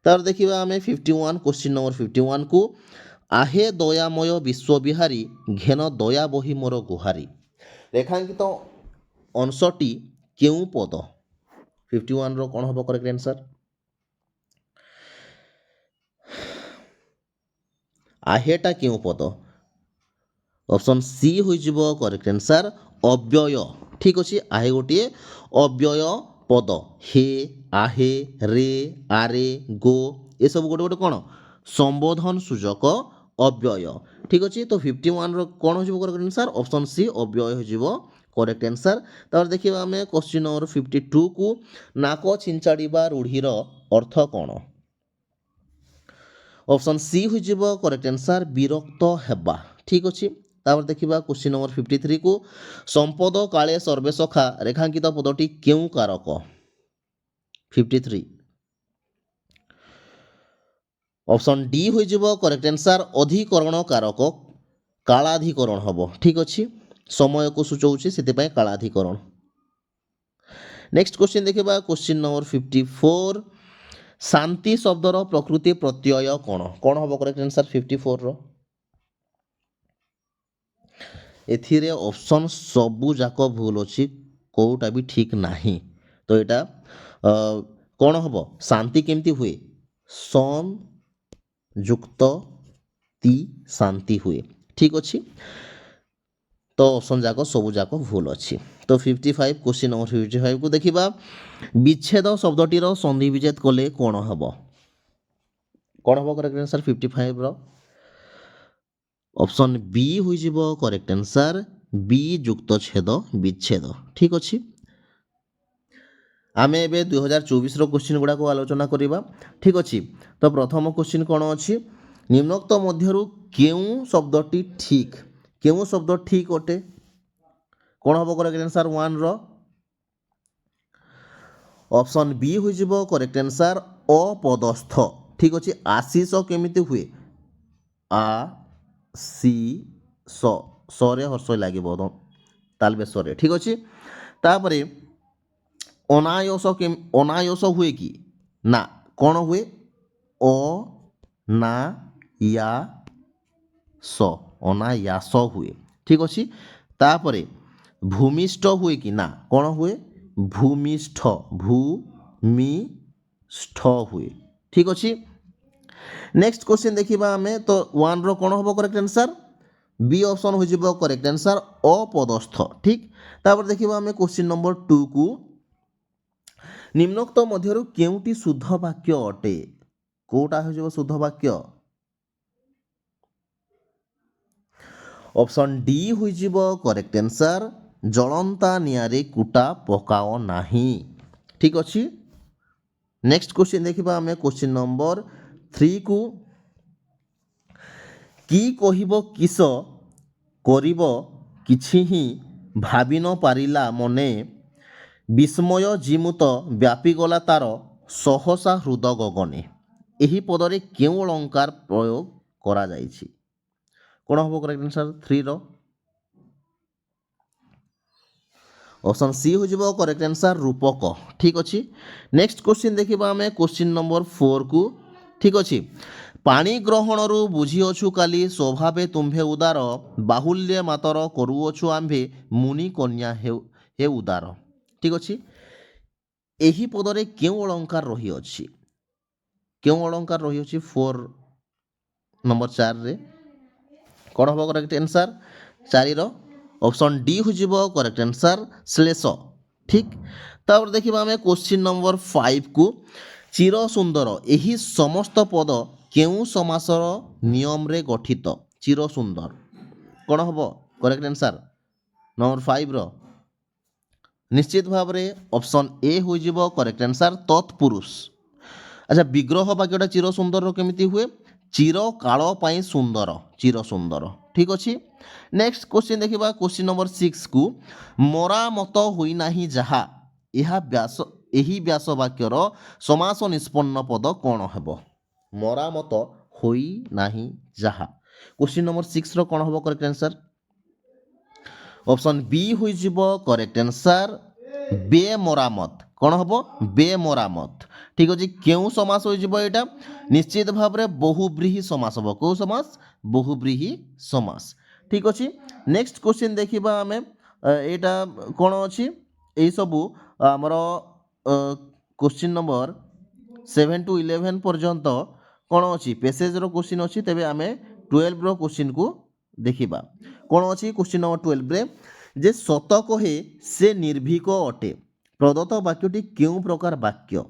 ତାପରେ ଦେଖିବା ଆମେ 51, କ୍ୱେଶ୍ଚିନ୍ ନମ୍ବର 51କୁ। ଆହେ ଦୟାମୟ ବିଶ୍ୱବିହାରୀ ଘେନ ଦୟା ବହି ମୋର ଗୁହାରୀ। ରେଖାଙ୍କିତ ଅଂଶଟି କେଉଁ ପଦ? 51ର କ'ଣ ହେବ କରେକ୍ଟ ଆନ୍ସର୍? ଆହେଟା କେଉଁ ପଦ? ଅପସନ୍ ସି ହୋଇଯିବ କରେକ୍ଟ ଆନ୍ସର୍ ଅବ୍ୟୟ। ଠିକ୍ ଅଛି, ଆହେ ଗୋଟିଏ ଅବ୍ୟୟ ପଦ। ହେ, ଆହେ, ରେ, ଆରେ, ଗୋ ଏସବୁ ଗୋଟେ ଗୋଟେ କ'ଣ ସମ୍ବୋଧନ ସୂଚକ ଅବ୍ୟୟ। ଠିକ୍ ଅଛି, ତ 51ର କ'ଣ ହୋଇଯିବ କରେକ୍ଟ ଆନ୍ସର୍? ଅପସନ୍ ସି ଅବ୍ୟୟ ହୋଇଯିବ କରେକ୍ଟ ଆନ୍ସର୍। ତାପରେ ଦେଖିବା ଆମେ କ୍ୱେଶ୍ଚିନ୍ ନମ୍ବର 52କୁ। ନାକ ଛିଞ୍ଚାଡ଼ିବା ରୂଢ଼ିର ଅର୍ଥ କ'ଣ? ଅପସନ୍ ସି ହୋଇଯିବ କରେକ୍ଟ ଆନ୍ସର୍ ବିରକ୍ତ ହେବା। ଠିକ୍ ଅଛି, ତାପରେ ଦେଖିବା କ୍ୱେଶ୍ଚିନ୍ ନମ୍ବର 53କୁ। ସମ୍ପଦ କାଳେ ସର୍ବେ ସଖା ରେଖାଙ୍କିତ ପଦଟି କେଉଁ କାରକ? 53 ଅପସନ୍ ଡି ହୋଇଯିବ କରେକ୍ଟ ଆନ୍ସର୍ ଅଧିକରଣ କାରକ, କାଳାଧିକରଣ ହେବ। ଠିକ୍ ଅଛି, ସମୟକୁ ସୂଚଉଛି ସେଥିପାଇଁ କାଳାଧିକରଣ। ନେକ୍ସଟ କ୍ୱେଶ୍ଚିନ୍ ଦେଖିବା, କ୍ୱେଶ୍ଚିନ୍ ନମ୍ବର 54। ଶାନ୍ତି ଶବ୍ଦର ପ୍ରକୃତି ପ୍ରତ୍ୟୟ କ'ଣ? କ'ଣ ହେବ କରେକ୍ଟ ଆନ୍ସର୍ 54ର? ଏଥିରେ ଅପସନ୍ ସବୁ ଯାକ ଭୁଲ ଅଛି, କେଉଁଟା ବି ଠିକ୍ ନାହିଁ। ତ ଏଇଟା କ'ଣ ହେବ? ଶାନ୍ତି କେମିତି ହୁଏ? ସନ୍ ଯୁକ୍ତ ତି ଶାନ୍ତି ହୁଏ। ଠିକ୍ ଅଛି, ତ ଅପସନ୍ ଯାକ ସବୁ ଯାକ ଭୁଲ ଅଛି। ତ 55, କ୍ୱେଶ୍ଚିନ୍ ନମ୍ବର 55କୁ ଦେଖିବା। ବିଚ୍ଛେଦ ଶବ୍ଦଟିର ସନ୍ଧି ବିଚ୍ଛେଦ କଲେ କ'ଣ ହେବ? କ'ଣ ହେବ କରେକ୍ଟ ଆନ୍ସର୍ 55ର? ଅପସନ୍ ବି ହୋଇଯିବ କରେକ୍ଟ ଆନ୍ସର୍ ବି ଯୁକ୍ତ ଛେଦ ବିଚ୍ଛେଦ। ଠିକ୍ ଅଛି, ଆମେ ଏବେ 2024ର କ୍ୱେଶ୍ଚିନ୍ ଗୁଡ଼ାକୁ ଆଲୋଚନା କରିବା। ଠିକ୍ ଅଛି, ତ ପ୍ରଥମ କ୍ୱେଶ୍ଚିନ୍ କ'ଣ ଅଛି? ନିମ୍ନୋକ୍ତ ମଧ୍ୟରୁ କେଉଁ ଶବ୍ଦଟି ଠିକ୍? କେଉଁ ଶବ୍ଦ ଠିକ୍ ଅଟେ? କ'ଣ ହେବ କରେକ୍ଟ ଆନ୍ସର୍ 1ର? ଅପସନ୍ ବି ହୋଇଯିବ କରେକ୍ଟ ଆନ୍ସର୍ ଅପଦସ୍ଥ। ଠିକ୍ ଅଛି, ଆଶିଷ କେମିତି ହୁଏ? ଆ ସି ସ, ସରେ ହର୍ଷଇ ଲାଗିବ ତାଲବେଶରେ। ଠିକ୍ ଅଛି, ତାପରେ ଅନାୟସ ହୁଏ କି? ନା, କ'ଣ ହୁଏ? ଅ ନା ୟା ସ, ଅନାୟାସ ହୁଏ। ଠିକ୍ ଅଛି, ତାପରେ ଭୂମିଷ୍ଠ ହୁଏ କି? ନା, କ'ଣ ହୁଏ? ଭୂମିଷ୍ଠ, ଭୂମିଷ୍ଠ ହୁଏ। ଠିକ୍ ଅଛି, ନେକ୍ସଟ କ୍ୱେଶ୍ଚିନ୍ ଦେଖିବା ଆମେ। ତ 1ର କ'ଣ ହେବ କରେକ୍ଟ ଆନ୍ସର୍? बी ऑप्शन हो जिवो करेक्ट आंसर अपदस्थ ठीक। तापर देखिबा हमें क्वेश्चन नंबर 2 को निम्नोक्त मध्यरु केउटी शुद्ध वाक्य अटे कोटा हो जिवो शुद्ध वाक्य ऑप्शन डी हो जिवो करेक्ट आंसर जलंता नियारे कुटा पकाओ नाही ठीक अछि। नेक्स्ट क्वेश्चन देखिबा हमें क्वेश्चन नंबर 3 को कि कहिबो किस करिबो किछि ही भाबी न पारिला मने विस्मय जिमुत व्यापीगला तार सहसा हृद गगने एही पदरे केउ अलंकार प्रयोग करा जाइछि कोन हबो करेक्ट आंसर 3 रो ऑप्शन सी हो जिवो करेक्ट आंसर रूपक ठीक अछि। नेक्स्ट क्वेश्चन देखिबा हमें क्वेश्चन नंबर 4 को ठीक अछि पानी ग्रहणरू बुझिअछु काली स्वभावे तुम्भे उदार बाहुल्य मातर करुअछु आम्भे मुनि कन्या हे उदार ठीक अछि। एही पदरे केउ अलंकार रही अछि केउ अलंकार रही अछि 4 नंबर 4 रे कोन हबो करेक्ट आंसर 4 रो ऑप्शन डी हो जिवो करेक्ट आंसर श्लेष ठीक। तापर देखिबा हमें क्वेश्चन नंबर 5 को चिर सुंदर एही समस्त पद केउ समासर नियम रे गठित चिर सुंदर कोन हबो करेक्ट आंसर नंबर 5 रो निश्चित भाव रे ऑप्शन ए हो जिवो करेक्ट आंसर तत्पुरुष। अच्छा विग्रह वाक्यटा चिर सुंदर रो केमिति हुए चिर काल पई सुंदर चिर सुंदर ठीक अछि। नेक्स्ट क्वेश्चन देखिबा क्वेश्चन नंबर 6 को मरामत होई नाही जहा एहा व्यास एही व्यास वाक्यर समास निष्पन्न पद कोन हेबो मरामत होई नाही जहा क्वेश्चन नंबर 6 रो कोन हेबो करेक्ट आंसर ऑप्शन बी हो जिवो करेक्ट आंसर बेमरामत कोन हेबो बेमरामत ठीक अछि। केउ समास हो जिवो एटा निश्चित भाव रे बहुब्रीहि समास हेबो को समास बहुब्रीहि समास ठीक अछि। नेक्स्ट क्वेश्चन देखिबा हमें एटा कोन अछि एई सबु हमर क्वेश्चन नंबर 7 टू 11 पर्यंत कोन अछि पैसेज रो क्वेश्चन अछि तबे हमें 12 रो क्वेश्चन को देखिबा कोन अछि क्वेश्चन नंबर 12 रे जे सत कहे से निर्भीक अटे प्रदत्त वाक्यटी केउ प्रकार वाक्य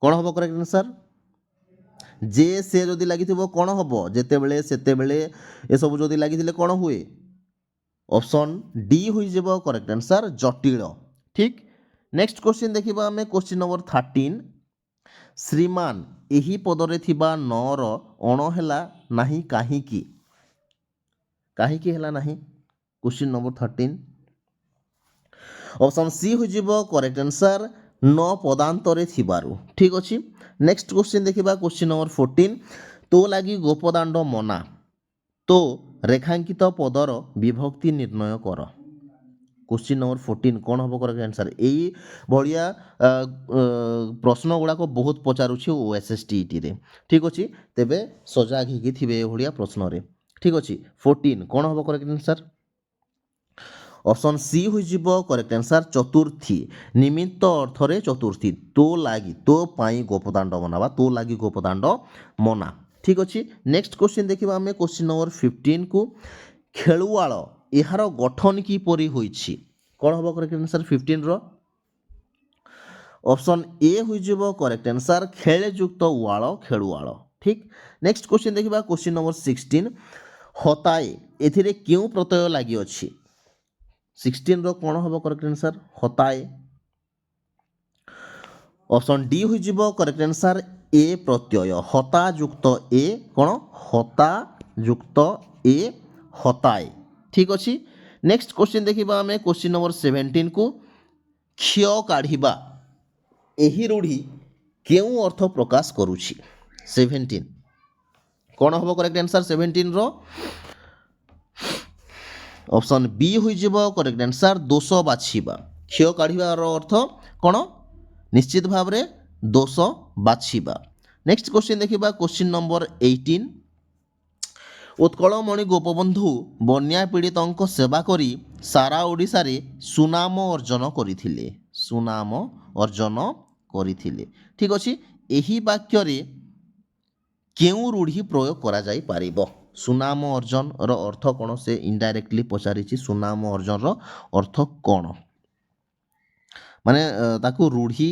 कोन हबो करेक्ट आंसर जे से जदि लागिथिबो कोन हबो जेतेबेले सेतेबेले ए सब जदि लागिथिले कोन हुए ऑप्शन डी होई जेबो करेक्ट आंसर जटिल ठीक। नेक्स्ट क्वेश्चन देखिबा हमें क्वेश्चन नंबर 13 श्रीमान एही पदरे थिबा नर अण हैला नाही काहीकी काहीकी हैला नाही क्वेश्चन नंबर 13 ऑप्शन सी हो जिवो करेक्ट आंसर न पदांतरे थिबारु ठीक अछि। नेक्स्ट क्वेश्चन देखिबा क्वेश्चन नंबर 14 तो लागि गोपदांड मना तो रेखांकित पदर विभक्ति निर्णय कर क्वेश्चन नंबर 14 कोन हबो करेक्ट आंसर एई भलिया प्रश्न गुडा को बहुत पचारुछि ओएसएसटीटी रे ठीक अछि तेबे सजाग हिकी थिबे ए भलिया प्रश्न रे ठीक अछि। 14 कोन हबो करेक्ट आंसर ऑप्शन सी हो जिवो करेक्ट आंसर चतुर्थी निमित्त अर्थ रे चतुर्थी तो लागि तो पाई गोपदांड मनाबा तो लागि गोपदांड मना ठीक अछि। नेक्स्ट क्वेश्चन देखिबा हमें क्वेश्चन नंबर 15 को खेलुआळ एहार गठन की परि होईछि कोन हबो करेक्ट आंसर 15 रो ऑप्शन ए हो जिवो करेक्ट आंसर खेले युक्त उआळ खेलुआळ ठीक। नेक्स्ट क्वेश्चन देखिबा क्वेश्चन नंबर 16 हताए एथिरे केउ प्रत्यय लागि अछि 16 रो कोन हबो करेक्ट आंसर हताए ऑप्शन डी हो जिवो करेक्ट आंसर ए प्रत्यय हता युक्त ए कोन हता युक्त ए हताए ठीक अछि। नेक्स्ट क्वेश्चन देखिबा हमें क्वेश्चन नंबर 17 को क्षय काढिबा एही रूढ़ी केउ अर्थ प्रकाश करूछि 17 कोन हबो करेक्ट आंसर 17 रो ऑप्शन बी हो जिवो करेक्ट आंसर दोष बाछिबा क्षय काढिबा रो अर्थ कोन निश्चित भाव रे दोष बाछिबा। नेक्स्ट क्वेश्चन देखिबा क्वेश्चन नंबर 18 उत्कलमणि गोपबंधु बन्या पीड़ितों सेवा करी सारा ओडिशा रे सुनाम अर्जन करिथिले सुनाम अर्जन करिथिले ठीक अछि। एही वाक्य रे केउ रूढ़ी प्रयोग करा जाई पारिबो ସୁନାମ ଅର୍ଜନର ଅର୍ଥ କ'ଣ ସେ ଇନଡାଇରେକ୍ଟଲି ପଚାରିଛି ସୁନାମ ଅର୍ଜନର ଅର୍ଥ କ'ଣ ମାନେ ତାକୁ ରୂଢ଼ି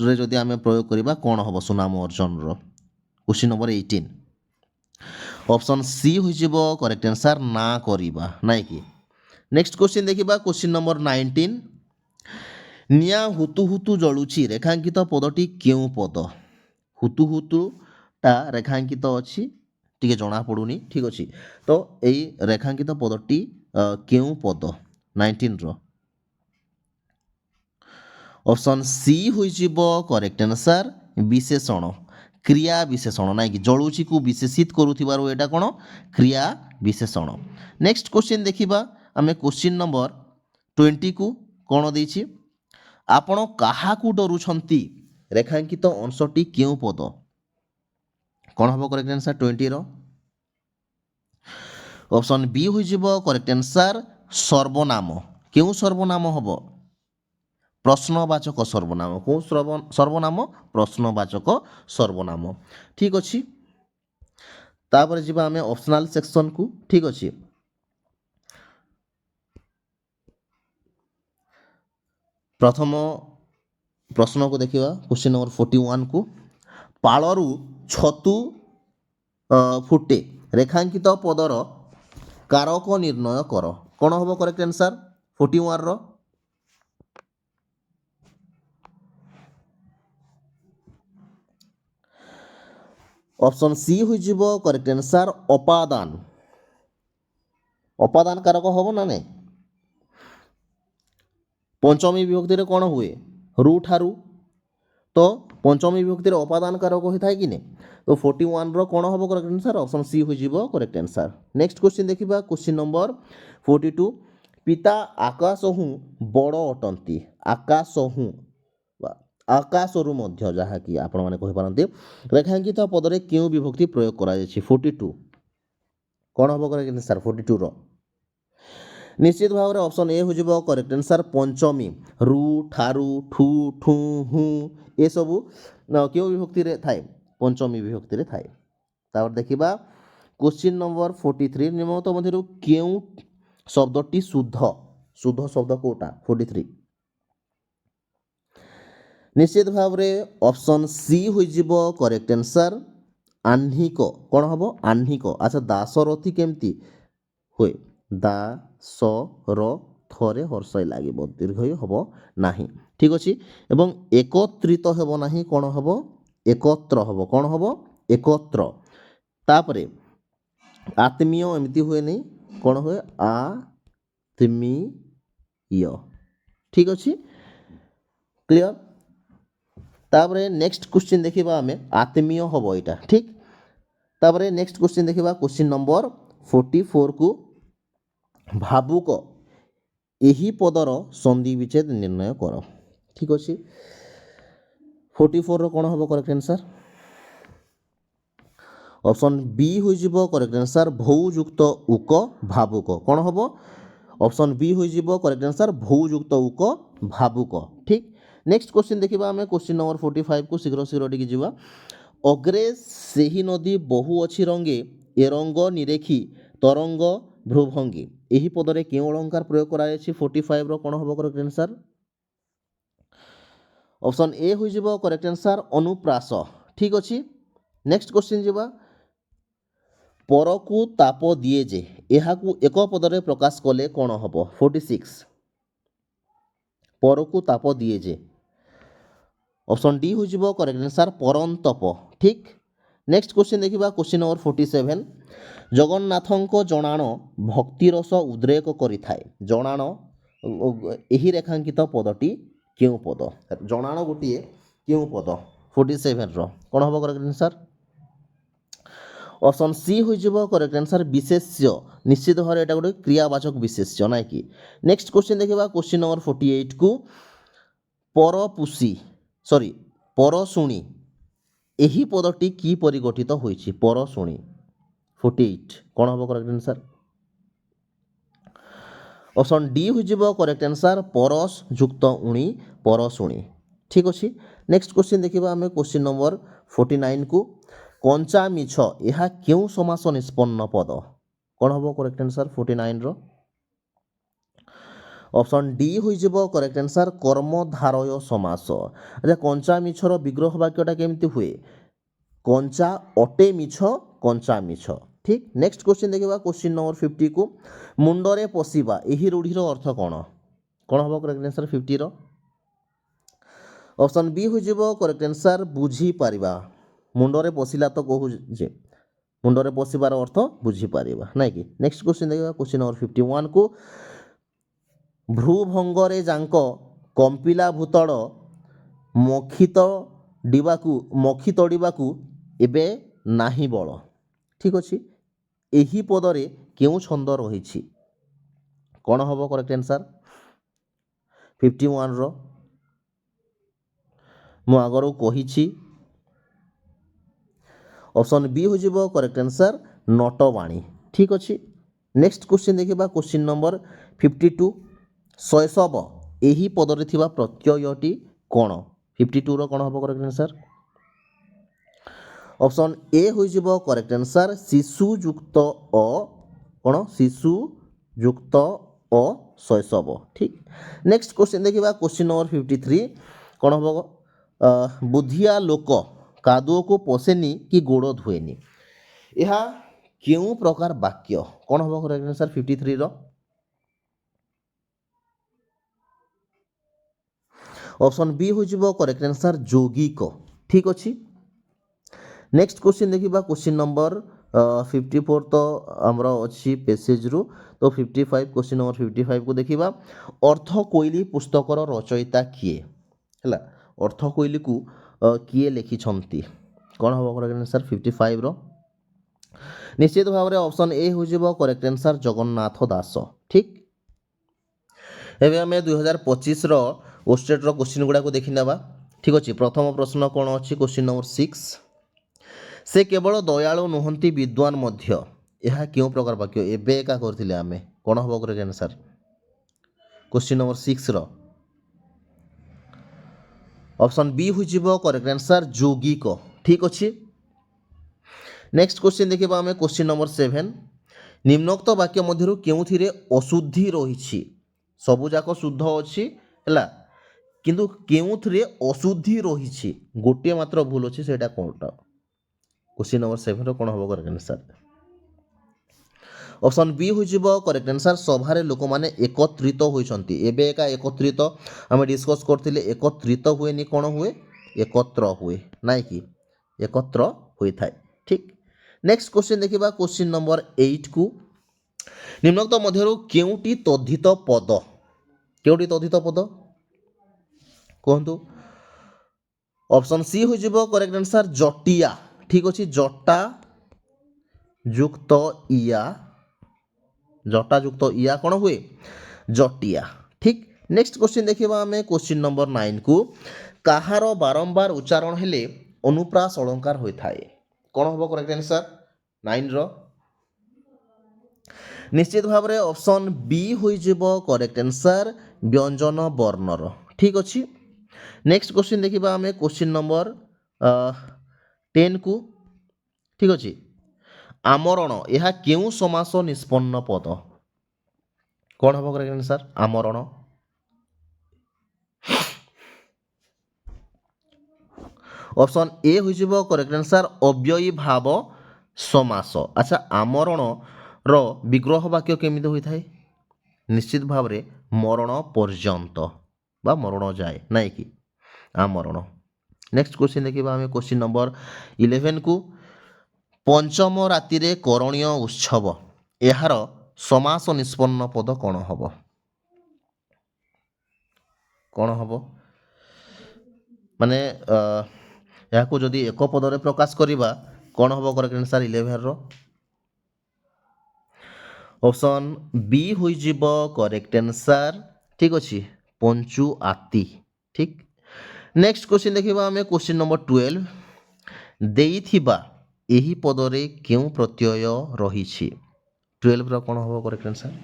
ରେ ଯଦି ଆମେ ପ୍ରୟୋଗ କରିବା କ'ଣ ହେବ ସୁନାମ ଅର୍ଜନର କ୍ୱେଶ୍ଚିନ୍ ନମ୍ବର 18 ଅପସନ୍ ସି ହୋଇଯିବ କରେକ୍ଟ ଆନ୍ସର୍ ନା କରିବା ନାଇଁ କି ନେକ୍ସଟ କ୍ୱେଶ୍ଚିନ୍ ଦେଖିବା କ୍ୱେଶ୍ଚିନ୍ ନମ୍ବର 19 ନିଆଁ ହୁତୁ ହୁତୁ ଜଳୁଛି ରେଖାଙ୍କିତ ପଦଟି କେଉଁ ପଦ ହୁତୁ ହୁତୁଟା ରେଖାଙ୍କିତ ଅଛି ଟିକେ ଜଣା ପଡ଼ୁନି ଠିକ୍ ଅଛି ତ ଏଇ ରେଖାଙ୍କିତ ପଦଟି କେଉଁ ପଦ 19ର ଅପସନ୍ ସି ହୋଇଯିବ କରେକ୍ଟ ଆନ୍ସର୍ ବିଶେଷଣ କ୍ରିୟା ବିଶେଷଣ ନାଇଁକି ଜଳୁଛିକୁ ବିଶେଷିତ କରୁଥିବାରୁ ଏଇଟା କ'ଣ କ୍ରିୟା ବିଶେଷଣ ନେକ୍ସଟ କ୍ୱେଶ୍ଚିନ୍ ଦେଖିବା ଆମେ କ୍ୱେଶ୍ଚିନ୍ ନମ୍ବର 20କୁ କ'ଣ ଦେଇଛି ଆପଣ କାହାକୁ ଡରୁଛନ୍ତି ରେଖାଙ୍କିତ ଅଂଶଟି କେଉଁ ପଦ କ'ଣ ହେବ କରେକ୍ଟ ଆନ୍ସର୍ 20ର ଅପସନ୍ ବି ହୋଇଯିବ କରେକ୍ଟ ଆନ୍ସର୍ ସର୍ବନାମ କେଉଁ ସର୍ବନାମ ହେବ ପ୍ରଶ୍ନବାଚକ ସର୍ବନାମ କେଉଁ ସର୍ବନାମ ପ୍ରଶ୍ନବାଚକ ସର୍ବନାମ ଠିକ୍ ଅଛି ତାପରେ ଯିବା ଆମେ ଅପସନାଲ୍ ସେକ୍ସନକୁ ଠିକ୍ ଅଛି ପ୍ରଥମ ପ୍ରଶ୍ନକୁ ଦେଖିବା କ୍ୱେଶ୍ଚିନ୍ ନମ୍ବର 41କୁ ପାଳରୁ ଛତୁ ଫୁଟେ ରେଖାଙ୍କିତ ପଦର କାରକ ନିର୍ଣ୍ଣୟ କର କ'ଣ ହେବ କରେକ୍ଟ ଆନ୍ସର୍ 41ର ଅପସନ୍ ସି ହୋଇଯିବ କରେକ୍ଟ ଆନ୍ସର୍ ଅପାଦାନ ଅପାଦାନ କାରକ ହେବ ନା ନାହିଁ ପଞ୍ଚମୀ ବିଭକ୍ତିରେ କ'ଣ ହୁଏ ରୁ ଠାରୁ ତ ପଞ୍ଚମୀ ବିଭକ୍ତିରେ ଅପାଦାନ କାରକ ହୋଇଥାଏ କି ନାହିଁ ତ 41ର କ'ଣ ହେବ କରେକ୍ଟ ଆନ୍ସର୍ ଅପସନ୍ ସି ହୋଇଯିବ କରେକ୍ଟ ଆନ୍ସର୍ ନେକ୍ସଟ କ୍ୱେଶ୍ଚିନ୍ ଦେଖିବା କ୍ୱେଶ୍ଚିନ୍ ନମ୍ବର 42 ପିତା ଆକାଶହୁଁ ବଡ଼ ଅଟନ୍ତି ଆକାଶହୁଁ ଆକାଶରୁ ମଧ୍ୟ ଯାହାକି ଆପଣମାନେ କହିପାରନ୍ତି ରେଖାଙ୍କିତ ପଦରେ କେଉଁ ବିଭକ୍ତି ପ୍ରୟୋଗ କରାଯାଇଛି 42 କ'ଣ ହେବ କରେକ୍ଟ ଆନ୍ସର୍ 42ର ନିଶ୍ଚିତ ଭାବରେ ଅପସନ୍ ଏ ହୋଇଯିବ କରେକ୍ଟ ଆନ୍ସର୍ ପଞ୍ଚମୀ ରୁ ଠାରୁ ଠୁ ଠୁ ହୁଁ ଏସବୁ କେଉଁ ବିଭକ୍ତିରେ ଥାଏ ପଞ୍ଚମୀ ବିଭକ୍ତିରେ ଥାଏ ତାପରେ ଦେଖିବା କ୍ୱେଶ୍ଚିନ୍ ନମ୍ବର 43 ନିମ୍ନତ ମଧ୍ୟରୁ କେଉଁ ଶବ୍ଦଟି ଶୁଦ୍ଧ ଶୁଦ୍ଧ ଶବ୍ଦ କେଉଁଟା 43 ନିଶ୍ଚିତ ଭାବରେ ଅପସନ୍ ସି ହୋଇଯିବ କରେକ୍ଟ ଆନ୍ସର୍ ଆହ୍ନିକ କ'ଣ ହେବ ଆହ୍ନିକ ଆଚ୍ଛା ଦାଶରଥୀ କେମିତି ହୁଏ ଦାଶରଥରେ ହର୍ଷଇ ଲାଗିବ ଦୀର୍ଘ ହେବ ନାହିଁ ଠିକ୍ ଅଛି ଏବଂ ଏକତ୍ରିତ ହେବ ନାହିଁ କ'ଣ ହେବ ଏକତ୍ର ହେବ କ'ଣ ହେବ ଏକତ୍ର ତାପରେ ଆତ୍ମୀୟ ଏମିତି ହୁଏନି କ'ଣ ହୁଏ ଆତ୍ମୀୟ ଠିକ୍ ଅଛି କ୍ଲିଅର ତାପରେ ନେକ୍ସଟ କ୍ୱେଶ୍ଚିନ୍ ଦେଖିବା ଆମେ ଆତ୍ମୀୟ ହେବ ଏଇଟା ଠିକ୍ ତାପରେ ନେକ୍ସଟ କ୍ୱେଶ୍ଚିନ୍ ଦେଖିବା କ୍ୱେଶ୍ଚିନ୍ ନମ୍ବର 44କୁ ଭାବୁକ ଏହି ପଦର ସନ୍ଧି ବିଚ୍ଛେଦ ନିର୍ଣ୍ଣୟ କର ଠିକ୍ ଅଛି 44ର କ'ଣ ହେବ କରେକ୍ଟ ଆନ୍ସର୍ ଅପସନ୍ ବି ହୋଇଯିବ କରେକ୍ଟ ଆନ୍ସର୍ ଭୌ ଯୁକ୍ତ ଉକ ଭାବୁକ କ'ଣ ହେବ ଅପସନ୍ ବି ହୋଇଯିବ କରେକ୍ଟ ଆନ୍ସର୍ ଭୌ ଯୁକ୍ତ ଉକ ଭାବୁକ ଠିକ୍ ନେକ୍ସଟ କ୍ୱେଶ୍ଚିନ୍ ଦେଖିବା ଆମେ କ୍ୱେଶ୍ଚିନ୍ ନମ୍ବର 45କୁ ଶୀଘ୍ର ଶୀଘ୍ର ଟିକେ ଯିବା ଅଗ୍ରେ ସେହି ନଦୀ ବହୁ ଅଛି ରଙ୍ଗେ ଏ ରଙ୍ଗ ନିରେଖି ତରଙ୍ଗ ଭ୍ରୁଭଙ୍ଗୀ ଏହି ପଦରେ କେଉଁ ଅଳଙ୍କାର ପ୍ରୟୋଗ କରାଯାଇଛି 45ର କ'ଣ ହେବ କରେକ୍ଟ ଆନ୍ସର୍ ଅପସନ୍ ଏ ହୋଇଯିବ କରେକ୍ଟ ଆନ୍ସର୍ ଅନୁପ୍ରାସ ଠିକ୍ ଅଛି ନେକ୍ସଟ କ୍ୱେଶ୍ଚିନ୍ ଯିବା ପରକୁ ତାପ ଦିଏ ଯେ ଏହାକୁ ଏକ ପଦରେ ପ୍ରକାଶ କଲେ କ'ଣ ହେବ 46 ପରକୁ ତାପ ଦିଏ ଯେ ଅପସନ୍ ଡି ହୋଇଯିବ କରେକ୍ଟ ଆନ୍ସର୍ ପରନ୍ତପ ଠିକ୍ ନେକ୍ସଟ କ୍ୱେଶ୍ଚିନ୍ ଦେଖିବା କ୍ୱେଶ୍ଚିନ୍ ନମ୍ବର 47 ଜଗନ୍ନାଥଙ୍କ ଜଣାଣ ଭକ୍ତିରସ ଉଦ୍ରେକ କରିଥାଏ ଜଣାଣ ଏହି ରେଖାଙ୍କିତ ପଦଟି କେଉଁ ପଦ ଜଣାଣ ଗୋଟିଏ କେଉଁ ପଦ 47ର କ'ଣ ହେବ କରେକ୍ଟ ଆନ୍ସର୍ ଅପସନ୍ ସି ହୋଇଯିବ କରେକ୍ଟ ଆନ୍ସର୍ ବିଶେଷ୍ୟ ନିଶ୍ଚିତ ଭାବରେ ଏଇଟା ଗୋଟେ କ୍ରିୟାବାଚକ ବିଶେଷ୍ୟ ନାଇଁ କି ନେକ୍ସଟ କ୍ୱେଶ୍ଚିନ୍ ଦେଖିବା କ୍ୱେଶ୍ଚିନ୍ ନମ୍ବର 48କୁ ପରଶୁଣି ଏହି ପଦଟି କିପରି ଗଠିତ ହୋଇଛି ପରଶୁଣି 48 କ'ଣ ହେବ କରେକ୍ଟ ଆନ୍ସର୍ ଅପସନ୍ ଡି ହୋଇଯିବ କରେକ୍ଟ ଆନ୍ସର୍ ପରଶ ଯୁକ୍ତ ଉଣି ପରଶୁଣି ଠିକ୍ ଅଛି ନେକ୍ସଟ କ୍ୱେଶ୍ଚିନ୍ ଦେଖିବା ଆମେ କ୍ୱେଶ୍ଚିନ୍ ନମ୍ବର 49କୁ କଞ୍ଚା ମିଛ ଏହା କେଉଁ ସମାସ ନିଷ୍ପନ୍ନ ପଦ? କ'ଣ ହେବ କରେକ୍ଟ ଆନ୍ସର୍ 49ର? ଅପସନ୍ ଡି ହୋଇଯିବ କରେକ୍ଟ ଆନ୍ସର୍ କର୍ମଧାରୟ ସମାସ। ଆଚ୍ଛା କଞ୍ଚା ମିଛର ବିଗ୍ରହ ବାକ୍ୟଟା କେମିତି ହୁଏ? କଞ୍ଚା ଅଟେ ମିଛ, କଞ୍ଚା ମିଛ। ଠିକ୍। ନେକ୍ସଟ କ୍ୱେଶ୍ଚିନ୍ ଦେଖିବା କ୍ୱେଶ୍ଚିନ୍ ନମ୍ବର 50 କୁ। ମୁଣ୍ଡରେ ପଶିବା ଏହି ରୂଢ଼ିର ଅର୍ଥ କ'ଣ? କ'ଣ ହେବ କରେକ୍ଟ ଆନ୍ସର୍ 50ର? ଅପସନ୍ ବି ହୋଇଯିବ କରେକ୍ଟ ଆନ୍ସର୍ ବୁଝିପାରିବା। ମୁଣ୍ଡରେ ପଶିଲା ତ କହୁଛେ ମୁଣ୍ଡରେ ପଶିବାର ଅର୍ଥ ବୁଝିପାରିବା ନାଇଁ କି। ନେକ୍ସଟ କ୍ୱେଶ୍ଚିନ୍ ଦେଖିବା କ୍ୱେଶ୍ଚିନ୍ ନମ୍ବର 51 କୁ। ଭ୍ରୁଭଙ୍ଗରେ ଯାଙ୍କ କମ୍ପିଲା ଭୂତଳ ମଖି ତଡ଼ିବାକୁ ଏବେ ନାହିଁ ବଳ। ଠିକ୍ ଅଛି। ଏହି ପଦରେ କେଉଁ ଛନ୍ଦ ରହିଛି? କ'ଣ ହେବ କରେକ୍ଟ ଆନ୍ସର୍ 51ର? ମୁଁ ଆଗରୁ କହିଛି ଅପସନ୍ ବି ହୋଇଯିବ କରେକ୍ଟ ଆନ୍ସର୍ ନଟବାଣୀ। ଠିକ୍ ଅଛି। ନେକ୍ସଟ କ୍ୱେଶ୍ଚିନ୍ ଦେଖିବା କ୍ୱେଶ୍ଚିନ୍ ନମ୍ବର 52। ଶୈଶବ ଏହି ପଦରେ ଥିବା ପ୍ରତ୍ୟୟଟି କ'ଣ? 52ର କ'ଣ ହେବ କରେକ୍ଟ ଆନ୍ସର୍? ଅପସନ୍ ଏ ହୋଇଯିବ କରେକ୍ଟ ଆନ୍ସର୍ ଶିଶୁ ଯୁକ୍ତ ଅ କ'ଣ? ଶିଶୁ ଯୁକ୍ତ ଅ ଶୈଶବ। ଠିକ୍। ନେକ୍ସଟ କ୍ୱେଶ୍ଚିନ୍ ଦେଖିବା କ୍ୱେଶ୍ଚିନ୍ ନମ୍ବର 53। କ'ଣ ହେବ? ବୁଦ୍ଧିଆ ଲୋକ କାଦୁଅକୁ ପଶେନି କି ଗୋଡ଼ ଧୁଏନି। ଏହା କେଉଁ ପ୍ରକାର ବାକ୍ୟ? କ'ଣ ହେବ କରେକ୍ଟ ଆନ୍ସର୍ 53ର? ଅପସନ୍ ବି ହୋଇଯିବ କରେକ୍ଟ ଆନ୍ସର୍ ଯୌଗିକ। ଠିକ୍ ଅଛି। ନେକ୍ସଟ କ୍ୱେଶ୍ଚିନ୍ ଦେଖିବା କ୍ୱେଶ୍ଚିନ୍ ନମ୍ବର 54 ତ ଆମର ଅଛି ପେସେଜରୁ। ତ 55 କ୍ୱେଶ୍ଚିନ୍ ନମ୍ବର 55କୁ ଦେଖିବା। ଅର୍ଥ କୋଇଲି ପୁସ୍ତକର ରଚୟିତା କିଏ? ହେଲା, ଅର୍ଥ କୋଇଲିକୁ କିଏ ଲେଖିଛନ୍ତି? କ'ଣ ହେବ କରେକ୍ଟ ଆନ୍ସର୍ 55ର? ନିଶ୍ଚିତ ଭାବରେ ଅପସନ୍ ଏ ହୋଇଯିବ କରେକ୍ଟ ଆନ୍ସର୍ ଜଗନ୍ନାଥ ଦାସ। ଠିକ୍। ଏବେ ଆମେ 2025ର ଓଷ୍ଟେଟ୍ର କ୍ୱେଶ୍ଚିନ୍ ଗୁଡ଼ାକୁ ଦେଖିନେବା। ଠିକ୍ ଅଛି। ପ୍ରଥମ ପ୍ରଶ୍ନ କ'ଣ ଅଛି କ୍ୱେଶ୍ଚିନ୍ ନମ୍ବର 6। ସେ କେବଳ ଦୟାଳୁ ନୁହନ୍ତି ବିଦ୍ୱାନ ମଧ୍ୟ। ଏହା କେଉଁ ପ୍ରକାର ବାକ୍ୟ? ଏବେ ଏକା କରିଥିଲେ ଆମେ। କ'ଣ ହେବ କରେକ୍ଟ ଆନ୍ସର୍ କ୍ୱେଶ୍ଚିନ୍ ନମ୍ବର 6ର? ଅପସନ୍ ବି ହୋଇଯିବ କରେକ୍ଟ ଆନ୍ସର୍ ଯୌଗିକ। ଠିକ୍ ଅଛି। ନେକ୍ସଟ କ୍ୱେଶ୍ଚିନ୍ ଦେଖିବା ଆମେ କ୍ୱେଶ୍ଚିନ୍ ନମ୍ବର 7। ନିମ୍ନୋକ୍ତ ବାକ୍ୟ ମଧ୍ୟରୁ କେଉଁଥିରେ ଅଶୁଦ୍ଧି ରହିଛି? ସବୁଯାକ ଶୁଦ୍ଧ ଅଛି ହେଲା, କିନ୍ତୁ କେଉଁଥିରେ ଅଶୁଦ୍ଧି ରହିଛି? ଗୋଟିଏ ମାତ୍ର ଭୁଲ ଅଛି, ସେଇଟା କ'ଣଟା? କ୍ୱେଶ୍ଚିନ୍ ନମ୍ବର 7ର କ'ଣ ହେବ କରେକ୍ଟ ଆନ୍ସର୍? ଅପସନ୍ ବି ହୋଇଯିବ କରେକ୍ଟ ଆନ୍ସର୍ ସଭାରେ ଲୋକମାନେ ଏକତ୍ରିତ ହୋଇଛନ୍ତି। ଏବେ ଏକା ଏକତ୍ରିତ ଆମେ ଡିସ୍କସ୍ କରିଥିଲେ। ଏକତ୍ରିତ ହୁଏନି, କ'ଣ ହୁଏ? ଏକତ୍ର ହୁଏ ନାଇଁ କି, ଏକତ୍ର ହୋଇଥାଏ। ଠିକ୍। ନେକ୍ସଟ କ୍ୱେଶ୍ଚିନ୍ ଦେଖିବା କ୍ୱେଶ୍ଚିନ୍ ନମ୍ବର 8କୁ। ନିମ୍ନୋକ୍ତ ମଧ୍ୟରୁ କେଉଁଟି ତଦ୍ଧିତ ପଦ? କେଉଁଟି ତଦ୍ଧିତ ପଦ କୁହନ୍ତୁ? ଅପସନ୍ ସି ହୋଇଯିବ କରେକ୍ଟ ଆନ୍ସର୍ ଜଟିଆ। ଠିକ୍ ଅଛି। ଜଟା ଯୁକ୍ତ ଇଆ, ଜଟା ଯୁକ୍ତ ଇଆ କ'ଣ ହୁଏ? ଜଟିଆ। ଠିକ୍। ନେକ୍ସଟ କ୍ୱେଶ୍ଚିନ୍ ଦେଖିବା ଆମେ କ୍ୱେଶ୍ଚିନ୍ ନମ୍ବର 9କୁ। କାହାର ବାରମ୍ବାର ଉଚ୍ଚାରଣ ହେଲେ ଅନୁପ୍ରାସ ଅଳଙ୍କାର ହୋଇଥାଏ? କ'ଣ ହେବ କରେକ୍ଟ ଆନ୍ସର୍ 9ର? ନିଶ୍ଚିତ ଭାବରେ ଅପସନ୍ ବି ହୋଇଯିବ କରେକ୍ଟ ଆନ୍ସର୍ ବ୍ୟଞ୍ଜନ ବର୍ଣ୍ଣର। ଠିକ୍ ଅଛି। ନେକ୍ସଟ କ୍ୱେଶ୍ଚିନ୍ ଦେଖିବା ଆମେ କ୍ୱେଶ୍ଚିନ୍ ନମ୍ବର 10କୁ। ଠିକ୍ ଅଛି। ଆମରଣ ଏହା କେଉଁ ସମାସ ନିଷ୍ପନ୍ନ ପଦ? କ'ଣ ହେବ କରେକ୍ଟ ଆନ୍ସର୍ ଆମରଣ? ଅପସନ୍ ଏ ହୋଇଯିବ କରେକ୍ଟ ଆନ୍ସର୍ ଅବ୍ୟୟୀ ଭାବ ସମାସ। ଆଚ୍ଛା ଆମରଣର ବିଗ୍ରହ ବାକ୍ୟ କେମିତି ହୋଇଥାଏ? ନିଶ୍ଚିତ ଭାବରେ ମରଣ ପର୍ଯ୍ୟନ୍ତ ବା ମରଣ ଯାଏ ନାଇଁ କି, ଆମରଣ। ନେକ୍ସଟ କ୍ୱେଶ୍ଚିନ୍ ଦେଖିବା ଆମେ କ୍ୱେଶ୍ଚିନ୍ ନମ୍ବର 11କୁ। ପଞ୍ଚମ ରାତିରେ କରଣୀୟ ଉତ୍ସବ ଏହାର ସମାସ ନିଷ୍ପନ୍ନ ପଦ କ'ଣ ହେବ? କ'ଣ ହେବ? ମାନେ ଏହାକୁ ଯଦି ଏକ ପଦରେ ପ୍ରକାଶ କରିବା କ'ଣ ହେବ କରେକ୍ଟ ଆନ୍ସର୍ 11ର? ଅପସନ୍ ବି ହୋଇଯିବ କରେକ୍ଟ ଆନ୍ସର୍। ଠିକ୍ ଅଛି ପଞ୍ଚୁଆତି। ଠିକ୍। ନେକ୍ସଟ କ୍ୱେଶ୍ଚିନ୍ ଦେଖିବା ଆମେ କ୍ୱେଶ୍ଚିନ୍ ନମ୍ବର 12। ଦେଇଥିବା ଏହି ପଦରେ କେଉଁ ପ୍ରତ୍ୟୟ ରହିଛି? 12ର କ'ଣ ହେବ କରେକ୍ଟ ଆନ୍ସର୍?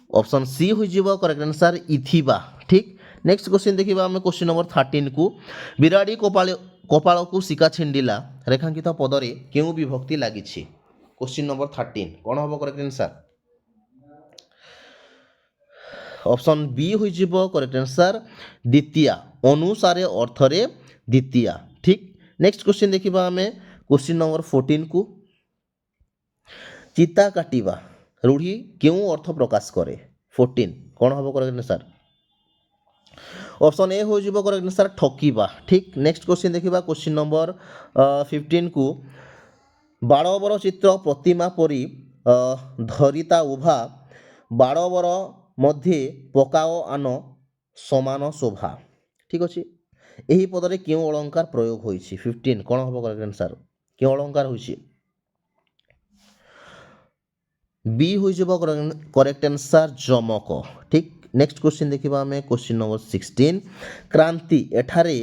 ଅପସନ୍ ସି ହୋଇଯିବ କରେକ୍ଟ ଆନ୍ସର୍ ଇଥିବା। ଠିକ୍। नेक्स्ट क्वेश्चन देखिबा आमे क्वेश्चन नंबर 13 को बिराड़ी कपाल को शिका छिंडिला रेखांकित पदरे केउ विभक्ति लागिछि क्वेश्चन नंबर 13 कोन हबो करेक्ट आंसर ऑप्शन बी होई जिवो करेक्ट आंसर द्वितीया अनुसारे अर्थरे द्वितीया ठीक नेक्स्ट क्वेश्चन देखिबा आमे क्वेश्चन नंबर 14 को चिता काटिबा रूढ़ी केउ अर्थ प्रकाश करे 14 कोन हबो करेक्ट आंसर ऑप्शन ए हो जिवो करेक्ट आंसर ठकीबा ठीक नेक्स्ट क्वेश्चन देखिबा क्वेश्चन नंबर 15 को बाड़बर चित्र प्रतिमा परी धरिता उभा बाड़बर मध्ये पकाओ आन समान शोभा ठीक अछि एही पदरे केउ अलंकार प्रयोग होईछि 15 कोन हबो करेक्ट आंसर केउ अलंकार होईछि बी हो जिवो करेक्ट आंसर जमक ठीक नेक्स्ट क्वेश्चन देखिबा हमें क्वेश्चन नंबर 16 क्रांति एठारे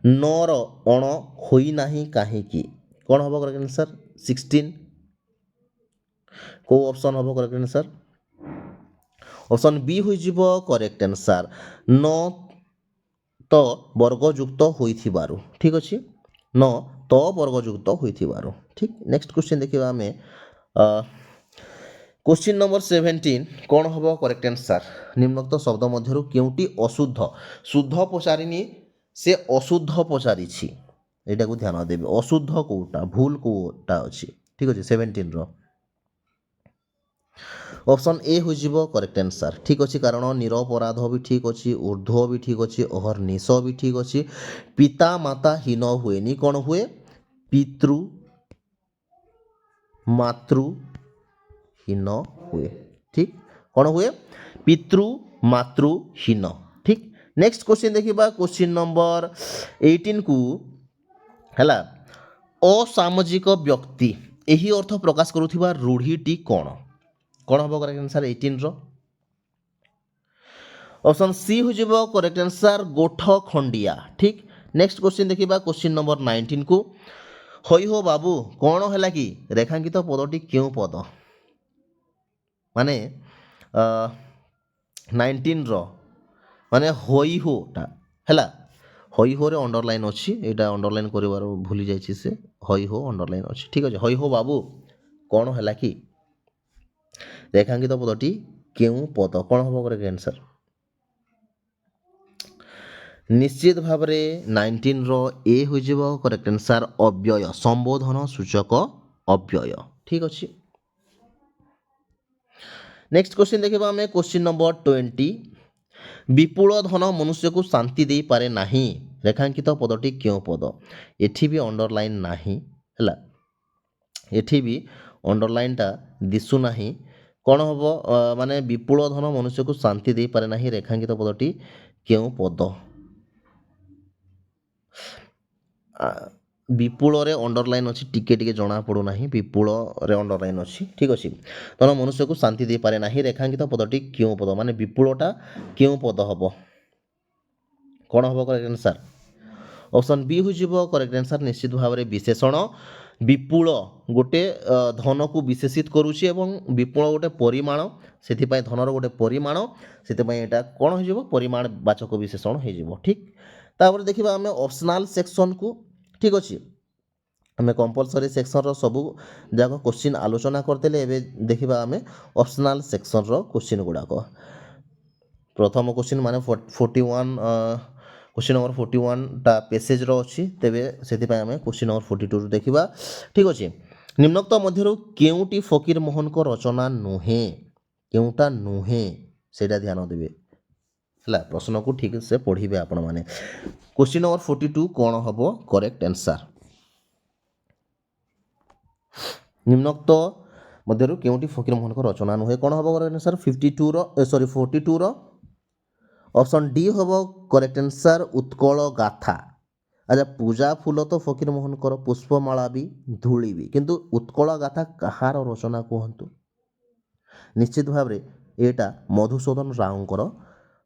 नर अण होई नाही काहे की कोन हबो करेक्ट आंसर 16 को ऑप्शन हबो करेक्ट आंसर ऑप्शन बी होई जिवो करेक्ट आंसर न तो वर्गयुक्त होइथिबारु ठीक अछि न तो वर्गयुक्त होइथिबारु ठीक नेक्स्ट क्वेश्चन देखिबा हमें क्वेश्चन नंबर 17 कौन हम करेक्ट आंसर निम्नोक्त शब्द मध्यरु केउटी अशुद्ध शुद्ध पचारिनी से अशुद्ध पचारि एटा को ध्यान देबे अशुद्ध कोटा भूल कोटा अछि ठीक अछि 17 रो ऑप्शन ए हो जिवो करेक्ट आंसर ठीक अछि कारण निरपराध भी ठीक अछि ऊर्ध्व भी ठीक अछि अहर्निश भी ठीक अछि पिता माता हीन हुएनी कौन हुए पितृ मातृ हीन हुए ठीक कौन हुए पितृ मातृ हीन ठीक नेक्स्ट क्वेश्चन देखिबा क्वेश्चन नंबर 18 को हला असामाजिक व्यक्ति एही अर्थ प्रकाश करूथिबा रूढ़ीटी कोन कोन हबो करेक्ट आंसर 18 रो ऑप्शन सी हो जिवो करेक्ट आंसर गोठ खंडिया ठीक नेक्स्ट क्वेश्चन देखिबा क्वेश्चन नंबर 19 को होई हो बाबू कोन हला कि रेखांकित पदटी केउ पद माने 19 रो माने होई होटा हला होई हो रे अंडरलाइन अछि एटा अंडरलाइन करिवार भूली जाईछि से होई हो अंडरलाइन अछि ठीक अछि होई हो बाबू कोन हला कि रेखांकित पदटी केउ पद कोन हबो करेक्ट आंसर निश्चित भावरे 19 रो ए हो जिवो करेक्ट आंसर अव्यय संबोधन सूचक अव्यय ठीक अछि नेक्स्ट क्वेश्चन देखिबा हमें क्वेश्चन नंबर 20 विपुल धन मनुष्य को शांति दे पारे नाही रेखांकित पदटी क्यों पद एठी भी अंडरलाइन नाही हला एठी भी अंडरलाइन टा दिसु नाही कोन हबो माने विपुल धन मनुष्य को शांति दे पारे नाही रेखांकित पदटी क्यों पद विपुल रे अंडरलाइन अछि टिके टिके जणा पडु नाही विपुल रे अंडरलाइन अछि ठीक अछि तन मनुष्य को शांति दे पारे नाही रेखांकित पदटी क्यों पद माने विपुलटा क्यों पद हबो कोन हबो करेक्ट आंसर ऑप्शन बी हो जिवो करेक्ट आंसर निश्चित भाव रे विशेषण विपुल गोटे धन को विशेषित करूछि एवं विपुल गोटे परिमाण सेति पय धनर गोटे परिमाण सेति पय एटा कोन हो जिवो परिमाण वाचक विशेषण हो जिवो ठीक तापर देखिबा हमें ऑप्शनल सेक्शन को ठीक अछि हमें कंपलसरी सेक्शन रो सब जाक क्वेश्चन आलोचना करतेले एबे देखिबा हमें ऑप्शनल सेक्शन रो क्वेश्चन गुडा को प्रथम क्वेश्चन माने 41 क्वेश्चन नंबर 41 टा पैसेज रो अछि तेबे सेति पय हमें क्वेश्चन नंबर 42 देखिबा ठीक अछि निम्नोक्त मध्यरु केउटी फकीर मोहन को रचना नुहे केउटा नुहे सेटा ध्यान देबे हला प्रश्न को ठीक से पढ़िबे आपण माने क्वेश्चन नंबर 42 कोन हबो करेक्ट आंसर निम्नोक्त मध्यरु केउटी फकीर मोहन को रचना नुहे कोन हबो करेक्ट आंसर 52 रो सॉरी 42 रो ऑप्शन डी हबो करेक्ट आंसर उत्कल गाथा अच्छा पूजा फूल तो फकीर मोहन कर पुष्पमाला भी धूली भी किंतु उत्कल गाथा कहार रचना कहंतु निश्चित भाव रे एटा मधुसूदन राव कर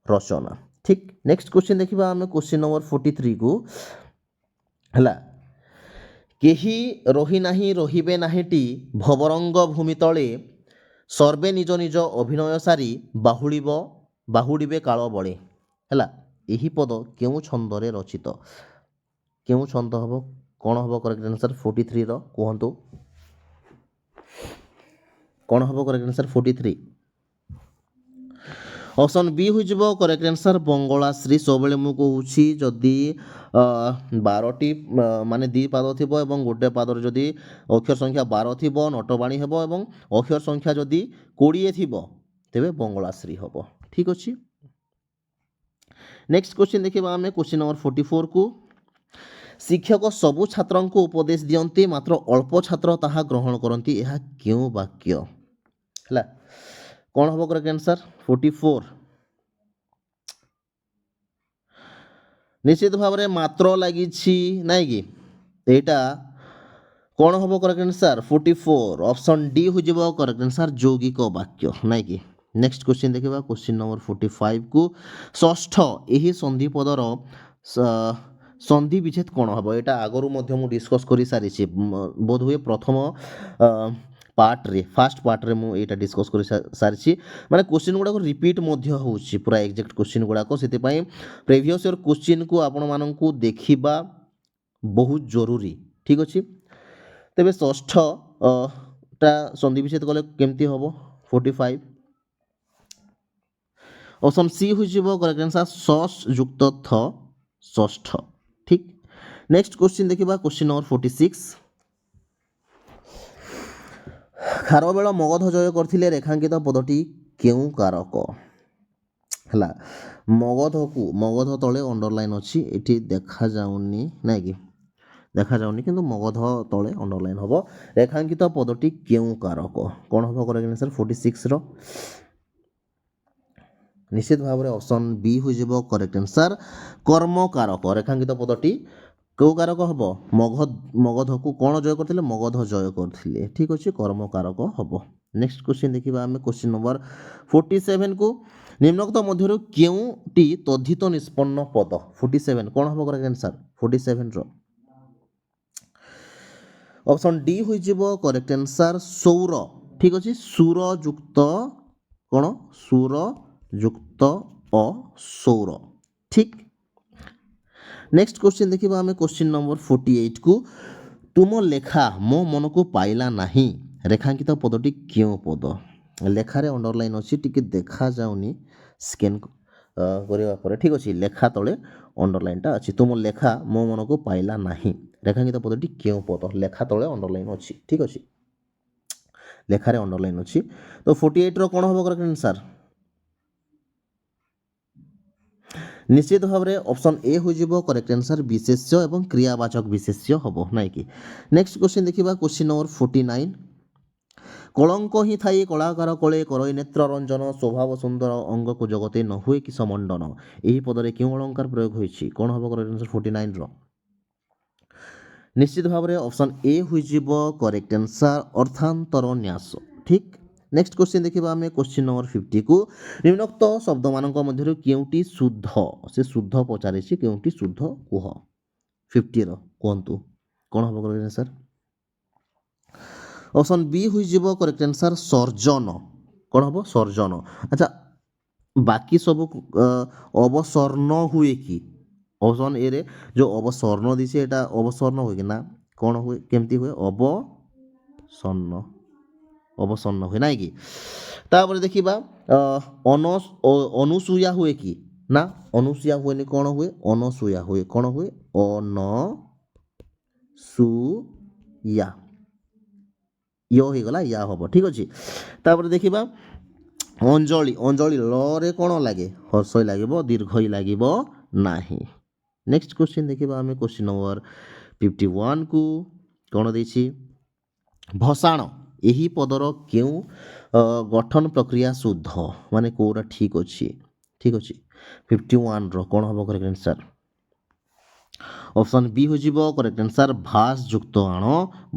रचना ठीक नेक्स्ट क्वेश्चन देखिबा हमें क्वेश्चन नंबर 43 को हला केही रही नाही रहिबे नाहीटी भवरंग भूमि तले सर्वे निज निज अभिनय सारी बाहुड़िबे काल बळे हला ଏହି ପଦ କେଉଁ ଛନ୍ଦରେ ରଚିତ? କେଉଁ ଛନ୍ଦ ହେବ? କ'ଣ ହେବ କରେକ୍ଟ ଆନ୍ସର୍ 43ର କୁହନ୍ତୁ? କ'ଣ ହେବ କରେକ୍ଟ ଆନ୍ସର୍ 43? ଅପସନ୍ ବି ହୋଇଯିବ କରେକ୍ଟ ଆନ୍ସର୍ ବଙ୍ଗଳାଶ୍ରୀ। ସବୁବେଳେ ମୁଁ କହୁଛି ଯଦି 12ଟି ମାନେ 2 ପାଦ ଥିବ ଏବଂ ଗୋଟେ ପାଦରେ ଯଦି ଅକ୍ଷର ସଂଖ୍ୟା 12 ଥିବ ନଟବାଣୀ ହେବ ଏବଂ ଅକ୍ଷର ସଂଖ୍ୟା ଯଦି 20 ଥିବ ତେବେ ବଙ୍ଗଳାଶ୍ରୀ ହେବ। ଠିକ୍ ଅଛି। ନେକ୍ସଟ କ୍ୱେଶ୍ଚିନ୍ ଦେଖିବା ଆମେ କ୍ୱେଶ୍ଚିନ୍ ନମ୍ବର 44କୁ। ଶିକ୍ଷକ ସବୁ ଛାତ୍ରଙ୍କୁ ଉପଦେଶ ଦିଅନ୍ତି ମାତ୍ର ଅଳ୍ପ ଛାତ୍ର ତାହା ଗ୍ରହଣ କରନ୍ତି, ଏହା କେଉଁ ବାକ୍ୟ? ହେଲା, କ'ଣ ହେବ କରେକ୍ଟ ଆନ୍ସର୍ 44? ନିଶ୍ଚିତ ଭାବରେ ମାତ୍ର ଲାଗିଛି ନାଇଁ କି, ଏଇଟା କ'ଣ ହେବ କରେକ୍ଟ ଆନ୍ସର୍ 44? ଅପସନ୍ ଡି ହୋଇଯିବ କରେକ୍ଟ ଆନ୍ସର୍ ଯୌଗିକ ବାକ୍ୟ ନାଇଁ କି। ନେକ୍ସଟ କ୍ୱେଶ୍ଚିନ୍ ଦେଖିବା କ୍ୱେଶ୍ଚିନ୍ ନମ୍ବର 45କୁ। ଷଷ୍ଠ ଏହି ସନ୍ଧି ପଦର ସନ୍ଧି ବିଚ୍ଛେଦ କ'ଣ ହେବ? ଏଇଟା ଆଗରୁ ମଧ୍ୟ ମୁଁ ଡିସ୍କସ୍ କରିସାରିଛି, ବୋଧହୁଏ ପ୍ରଥମ ପାର୍ଟରେ ଫାର୍ଷ୍ଟ ପାର୍ଟରେ ମୁଁ ଏଇଟା ଡିସ୍କସ୍ କରି ସାରିଛି। ମାନେ କ୍ୱେଶ୍ଚିନ୍ ଗୁଡ଼ାକ ରିପିଟ୍ ମଧ୍ୟ ହେଉଛି ପୁରା ଏକ୍ଜାକ୍ଟ କ୍ୱେଶ୍ଚିନ୍ ଗୁଡ଼ାକ, ସେଥିପାଇଁ ପ୍ରିଭିୟସ୍ ଇୟର୍ କ୍ୱେଶ୍ଚିନ୍କୁ ଆପଣମାନଙ୍କୁ ଦେଖିବା ବହୁତ ଜରୁରୀ। ଠିକ୍ ଅଛି। ତେବେ ଷଷ୍ଠଟା ସନ୍ଧି ବିଚ୍ଛେଦ କଲେ କେମିତି ହେବ 45? ଅପସନ୍ ସି ହୋଇଯିବ କରେକ୍ଟ ଆନ୍ସର୍ ସସ୍ ଯୁକ୍ତ ଥ ଷଷ୍ଠ। ଠିକ୍। ନେକ୍ସଟ କ୍ୱେଶ୍ଚିନ୍ ଦେଖିବା କ୍ୱେଶ୍ଚିନ୍ ନମ୍ବର 46। ଖାରବେଳ ମଗଧ ଜୟ କରିଥିଲେ ରେଖାଙ୍କିତ ପଦଟି କେଉଁ କାରକ? ହେଲା, ମଗଧ ତଳେ ଅଣ୍ଡରଲାଇନ୍ ଅଛି, ଏଠି ଦେଖାଯାଉନି ନାଇଁ କି, ଦେଖାଯାଉନି କିନ୍ତୁ ମଗଧ ତଳେ ଅଣ୍ଡରଲାଇନ୍ ହେବ। ରେଖାଙ୍କିତ ପଦଟି କେଉଁ କାରକ? କ'ଣ ହେବ କରେକ୍ଟ ଆନ୍ସର୍ 46ର? ନିଶ୍ଚିତ ଭାବରେ ଅପସନ୍ ବି ହୋଇଯିବ କରେକ୍ଟ ଆନ୍ସର୍ କର୍ମକାରକ। ରେଖାଙ୍କିତ ପଦଟି କେଉଁ କାରକ ହେବ? ମଗଧକୁ କ'ଣ ଜୟ କରିଥିଲେ? ମଗଧ ଜୟ କରିଥିଲେ। ଠିକ୍ ଅଛି, କର୍ମକାରକ ହେବ। ନେକ୍ସଟ କ୍ୱେଶ୍ଚିନ୍ ଦେଖିବା ଆମେ କ୍ୱେଶ୍ଚିନ୍ ନମ୍ବର 47କୁ। ନିମ୍ନୋକ୍ତ ମଧ୍ୟରୁ କେଉଁଟି ତଦ୍ଧିତ ନିଷ୍ପନ୍ନ ପଦ? 47 କ'ଣ ହେବ କରେକ୍ଟ ଆନ୍ସର୍ 47ର? ଅପସନ୍ ଡି ହୋଇଯିବ କରେକ୍ଟ ଆନ୍ସର୍ ସୌର। ଠିକ୍ ଅଛି, ସୁର ଯୁକ୍ତ କ'ଣ? ସୁର ଯୁକ୍ତ ସୌର। ଠିକ୍। ନେକ୍ସଟ କ୍ୱେଶ୍ଚିନ୍ ଦେଖିବା ଆମେ କ୍ୱେଶ୍ଚିନ୍ ନମ୍ବର 48କୁ। ତୁମ ଲେଖା ମୋ ମନକୁ ପାଇଲା ନାହିଁ, ରେଖାଙ୍କିତ ପଦଟି କେଉଁ ପଦ? ଲେଖାରେ ଅଣ୍ଡରଲାଇନ୍ ଅଛି, ଟିକେ ଦେଖାଯାଉନି ସ୍କାନ୍ କରିବା ପରେ। ଠିକ୍ ଅଛି, ଲେଖା ତଳେ ଅଣ୍ଡରଲାଇନ୍ଟା ଅଛି। ତୁମ ଲେଖା ମୋ ମନକୁ ପାଇଲା ନାହିଁ, ରେଖାଙ୍କିତ ପଦଟି କେଉଁ ପଦ? ଲେଖା ତଳେ ଅଣ୍ଡରଲାଇନ୍ ଅଛି। ଠିକ୍ ଅଛି, ଲେଖାରେ ଅଣ୍ଡରଲାଇନ୍ ଅଛି। ତ 48ର କ'ଣ ହେବ କରେକ୍ଟ ଆନ୍ସର୍? ନିଶ୍ଚିତ ଭାବରେ ଅପସନ୍ ଏ ହୋଇଯିବ କରେକ୍ଟ ଆନ୍ସର୍ ବିଶେଷ୍ୟ ଏବଂ କ୍ରିୟାବାଚକ ବିଶେଷ୍ୟ ହେବ ନାଇଁ କି। ନେକ୍ସଟ କ୍ୱେଶ୍ଚିନ୍ ଦେଖିବା କ୍ୱେଶ୍ଚିନ୍ ନମ୍ବର 49। କଳଙ୍କ ହିଁ ଥାଇ କଳାକାର କଳେ କରଇ ନେତ୍ର ରଞ୍ଜନ, ସ୍ୱଭାବ ସୁନ୍ଦର ଅଙ୍ଗକୁ ଜଗତେ ନ ହୁଏ କି ସମଣ୍ଡନ, ଏହି ପଦରେ କେଉଁ ଅଳଙ୍କାର ପ୍ରୟୋଗ ହୋଇଛି? କ'ଣ ହେବ କରେକ୍ଟ ଆନ୍ସର୍ 49ର? ନିଶ୍ଚିତ ଭାବରେ ଅପସନ୍ ଏ ହୋଇଯିବ କରେକ୍ଟ ଆନ୍ସର୍ ଅର୍ଥାନ୍ତର ନ୍ୟାସ। ଠିକ୍। ନେକ୍ସଟ କ୍ୱେଶ୍ଚିନ୍ ଦେଖିବା ଆମେ କ୍ୱେଶ୍ଚିନ୍ ନମ୍ବର 50କୁ। ନିମ୍ନୋକ୍ତ ଶବ୍ଦମାନଙ୍କ ମଧ୍ୟରୁ କେଉଁଟି ଶୁଦ୍ଧ? ସେ ଶୁଦ୍ଧ ପଚାରିଛି, କେଉଁଟି ଶୁଦ୍ଧ କୁହ 50ର କୁହନ୍ତୁ? କ'ଣ ହେବ କରେକ୍ଟ ଆନ୍ସର୍? ଅପସନ୍ ବି ହୋଇଯିବ କରେକ୍ଟ ଆନ୍ସର୍ ସର୍ଜନ। କ'ଣ ହେବ? ସର୍ଜନ। ଆଚ୍ଛା, ବାକି ସବୁ ଅବସର୍ଣ୍ଣ ହୁଏ କି? ଅପସନ୍ ଏରେ ଯେଉଁ ଅବସର୍ଣ୍ଣ ଦେଇଛି ଏଇଟା ଅବସର୍ଣ୍ଣ ହୁଏ କି ନା କ'ଣ ହୁଏ, କେମିତି ହୁଏ? ଅବସର୍ଣ୍ଣ ହୁଏ ନାଇଁ କି। ତାପରେ ଦେଖିବା ଅନୁସୂୟା ହୁଏ କି ନା? ଅନୁସୂୟା ହୁଏନି, କ'ଣ ହୁଏ? ଅନସୂୟା ହୁଏ। କ'ଣ ହୁଏ? ଅନସୂୟା। ୟ ହେଇଗଲା, ୟା ହେବ। ଠିକ୍ ଅଛି। ତାପରେ ଦେଖିବା ଅଞ୍ଜଳି। ଅଞ୍ଜଳି ଳରେ କ'ଣ ଲାଗେ? ହର୍ଷଇ ଲାଗିବ, ଦୀର୍ଘଇ ଲାଗିବ ନାହିଁ। ନେକ୍ସଟ କ୍ୱେଶ୍ଚିନ୍ ଦେଖିବା ଆମେ କ୍ୱେଶ୍ଚିନ୍ ନମ୍ବର 51କୁ। କ'ଣ ଦେଇଛି? ଭସାଣ। ଏହି ପଦର କେଉଁ ଗଠନ ପ୍ରକ୍ରିୟା ଶୁଦ୍ଧ, ମାନେ କେଉଁଟା ଠିକ୍ ଅଛି? ଠିକ୍ ଅଛି, 51ର କ'ଣ ହେବ କରେକ୍ଟ ଆନ୍ସର୍? ଅପସନ୍ ବି ହୋଇଯିବ କରେକ୍ଟ ଆନ୍ସର୍ ଭାସ ଯୁକ୍ତ ଆଣ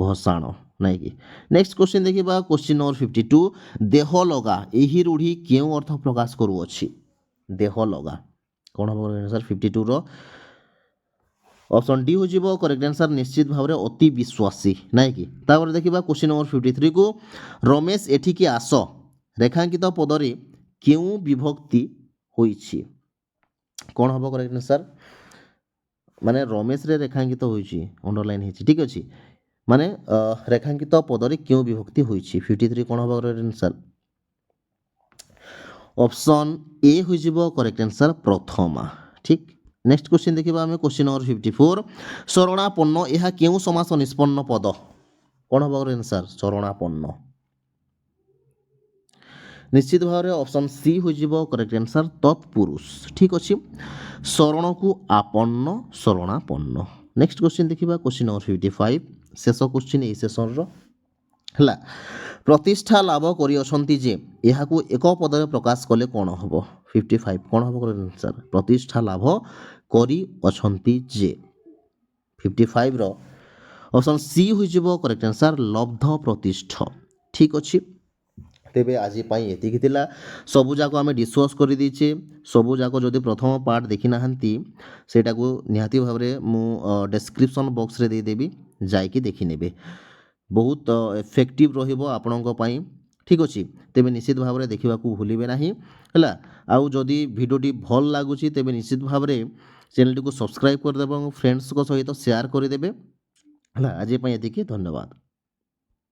ଭସାଣ ନାଇଁ କି। ନେକ୍ସଟ କ୍ୱେଶ୍ଚିନ୍ ଦେଖିବା କ୍ୱେଶ୍ଚିନ୍ ନମ୍ବର 52। ଦେହ ଲଗା ଏହି ରୂଢ଼ି କେଉଁ ଅର୍ଥ ପ୍ରକାଶ କରୁଅଛି? ଦେହ ଲଗା କ'ଣ ହେବ କରେକ୍ଟ ଆନ୍ସର୍ 52ର? ଅପସନ୍ ଡି ହୋଇଯିବ କରେକ୍ଟ ଆନ୍ସର୍ ନିଶ୍ଚିତ ଭାବରେ ଅତି ବିଶ୍ୱାସୀ ନାଇଁ କି। ତାପରେ ଦେଖିବା କ୍ୱେଶ୍ଚିନ୍ ନମ୍ବର 53କୁ। ରମେଶ ଏଠିକି ଆସ, ରେଖାଙ୍କିତ ପଦରେ କେଉଁ ବିଭକ୍ତି ହୋଇଛି? କ'ଣ ହେବ କରେକ୍ଟ ଆନ୍ସର୍ ମାନେ ରମେଶରେ ରେଖାଙ୍କିତ ହୋଇଛି ଅଣ୍ଡରଲାଇନ୍ ହେଇଛି ଠିକ୍ ଅଛି ମାନେ ରେଖାଙ୍କିତ ପଦରେ କେଉଁ ବିଭକ୍ତି ହୋଇଛି 53 କ'ଣ ହେବ କରେକ୍ଟ ଆନ୍ସର୍ ଅପସନ୍ ଏ ହୋଇଯିବ କରେକ୍ଟ ଆନ୍ସର୍ ପ୍ରଥମା ଠିକ୍ ନେକ୍ସଟ କ୍ୱେଶ୍ଚିନ୍ ଦେଖିବା ଆମେ କ୍ୱେଶ୍ଚିନ୍ ନମ୍ବର 54 ଶରଣାପନ୍ନ ଏହା କେଉଁ ସମାସ ନିଷ୍ପନ୍ନ ପଦ କ'ଣ ହେବ କରେକ୍ଟ ଆନ୍ସର୍ ଶରଣାପନ୍ନ ନିଶ୍ଚିତ ଭାବରେ ଅପସନ୍ ସି ହୋଇଯିବ କରେକ୍ଟ ଆନ୍ସର୍ ତତ୍ପୁରୁଷ ଠିକ୍ ଅଛି ଶରଣକୁ ଆପନ୍ନ ଶରଣାପନ୍ନ ନେକ୍ସଟ କ୍ୱେଶ୍ଚିନ୍ ଦେଖିବା କ୍ୱେଶ୍ଚିନ୍ ନମ୍ବର 55 ଶେଷ କ୍ୱେଶ୍ଚିନ୍ ଏହି ସେସନ୍ର ହେଲା ପ୍ରତିଷ୍ଠା ଲାଭ କରିଅଛନ୍ତି ଯେ ଏହାକୁ ଏକ ପଦରେ ପ୍ରକାଶ କଲେ କ'ଣ ହେବ 55 କ'ଣ ହେବ କରେକ୍ଟ ଆନ୍ସର୍ ପ୍ରତିଷ୍ଠା ଲାଭ କରିଅଛନ୍ତି ଯେ 55ର ଅପସନ୍ ସି ହୋଇଯିବ କରେକ୍ଟ ଆନ୍ସର୍ ଲବ୍ଧ ପ୍ରତିଷ୍ଠ ଠିକ୍ ଅଛି ତେବେ ଆଜି ପାଇଁ ଏତିକି ଥିଲା ସବୁଯାକ ଆମେ ଡିସ୍କସ୍ କରିଦେଇଛେ ସବୁଯାକ ଯଦି ପ୍ରଥମ ପାର୍ଟ ଦେଖିନାହାନ୍ତି ସେଇଟାକୁ ନିହାତି ଭାବରେ ମୁଁ ଡେସ୍କ୍ରିପସନ୍ ବକ୍ସରେ ଦେଇଦେବି ଯାଇକି ଦେଖିନେବେ ବହୁତ ଏଫେକ୍ଟିଭ୍ ରହିବ ଆପଣଙ୍କ ପାଇଁ ଠିକ୍ ଅଛି ତେବେ ନିଶ୍ଚିତ ଭାବରେ ଦେଖିବାକୁ ଭୁଲିବେ ନାହିଁ ହେଲା ଆଉ ଯଦି ଭିଡ଼ିଓଟି ଭଲ ଲାଗୁଛି ତେବେ ନିଶ୍ଚିତ ଭାବରେ ଚ୍ୟାନେଲଟିକୁ ସବସ୍କ୍ରାଇବ୍ କରିଦେବେ ଏବଂ ଫ୍ରେଣ୍ଡସ୍ଙ୍କ ସହିତ ସେୟାର କରିଦେବେ ହେଲା ଆଜି ପାଇଁ ଏତିକି ଧନ୍ୟବାଦ।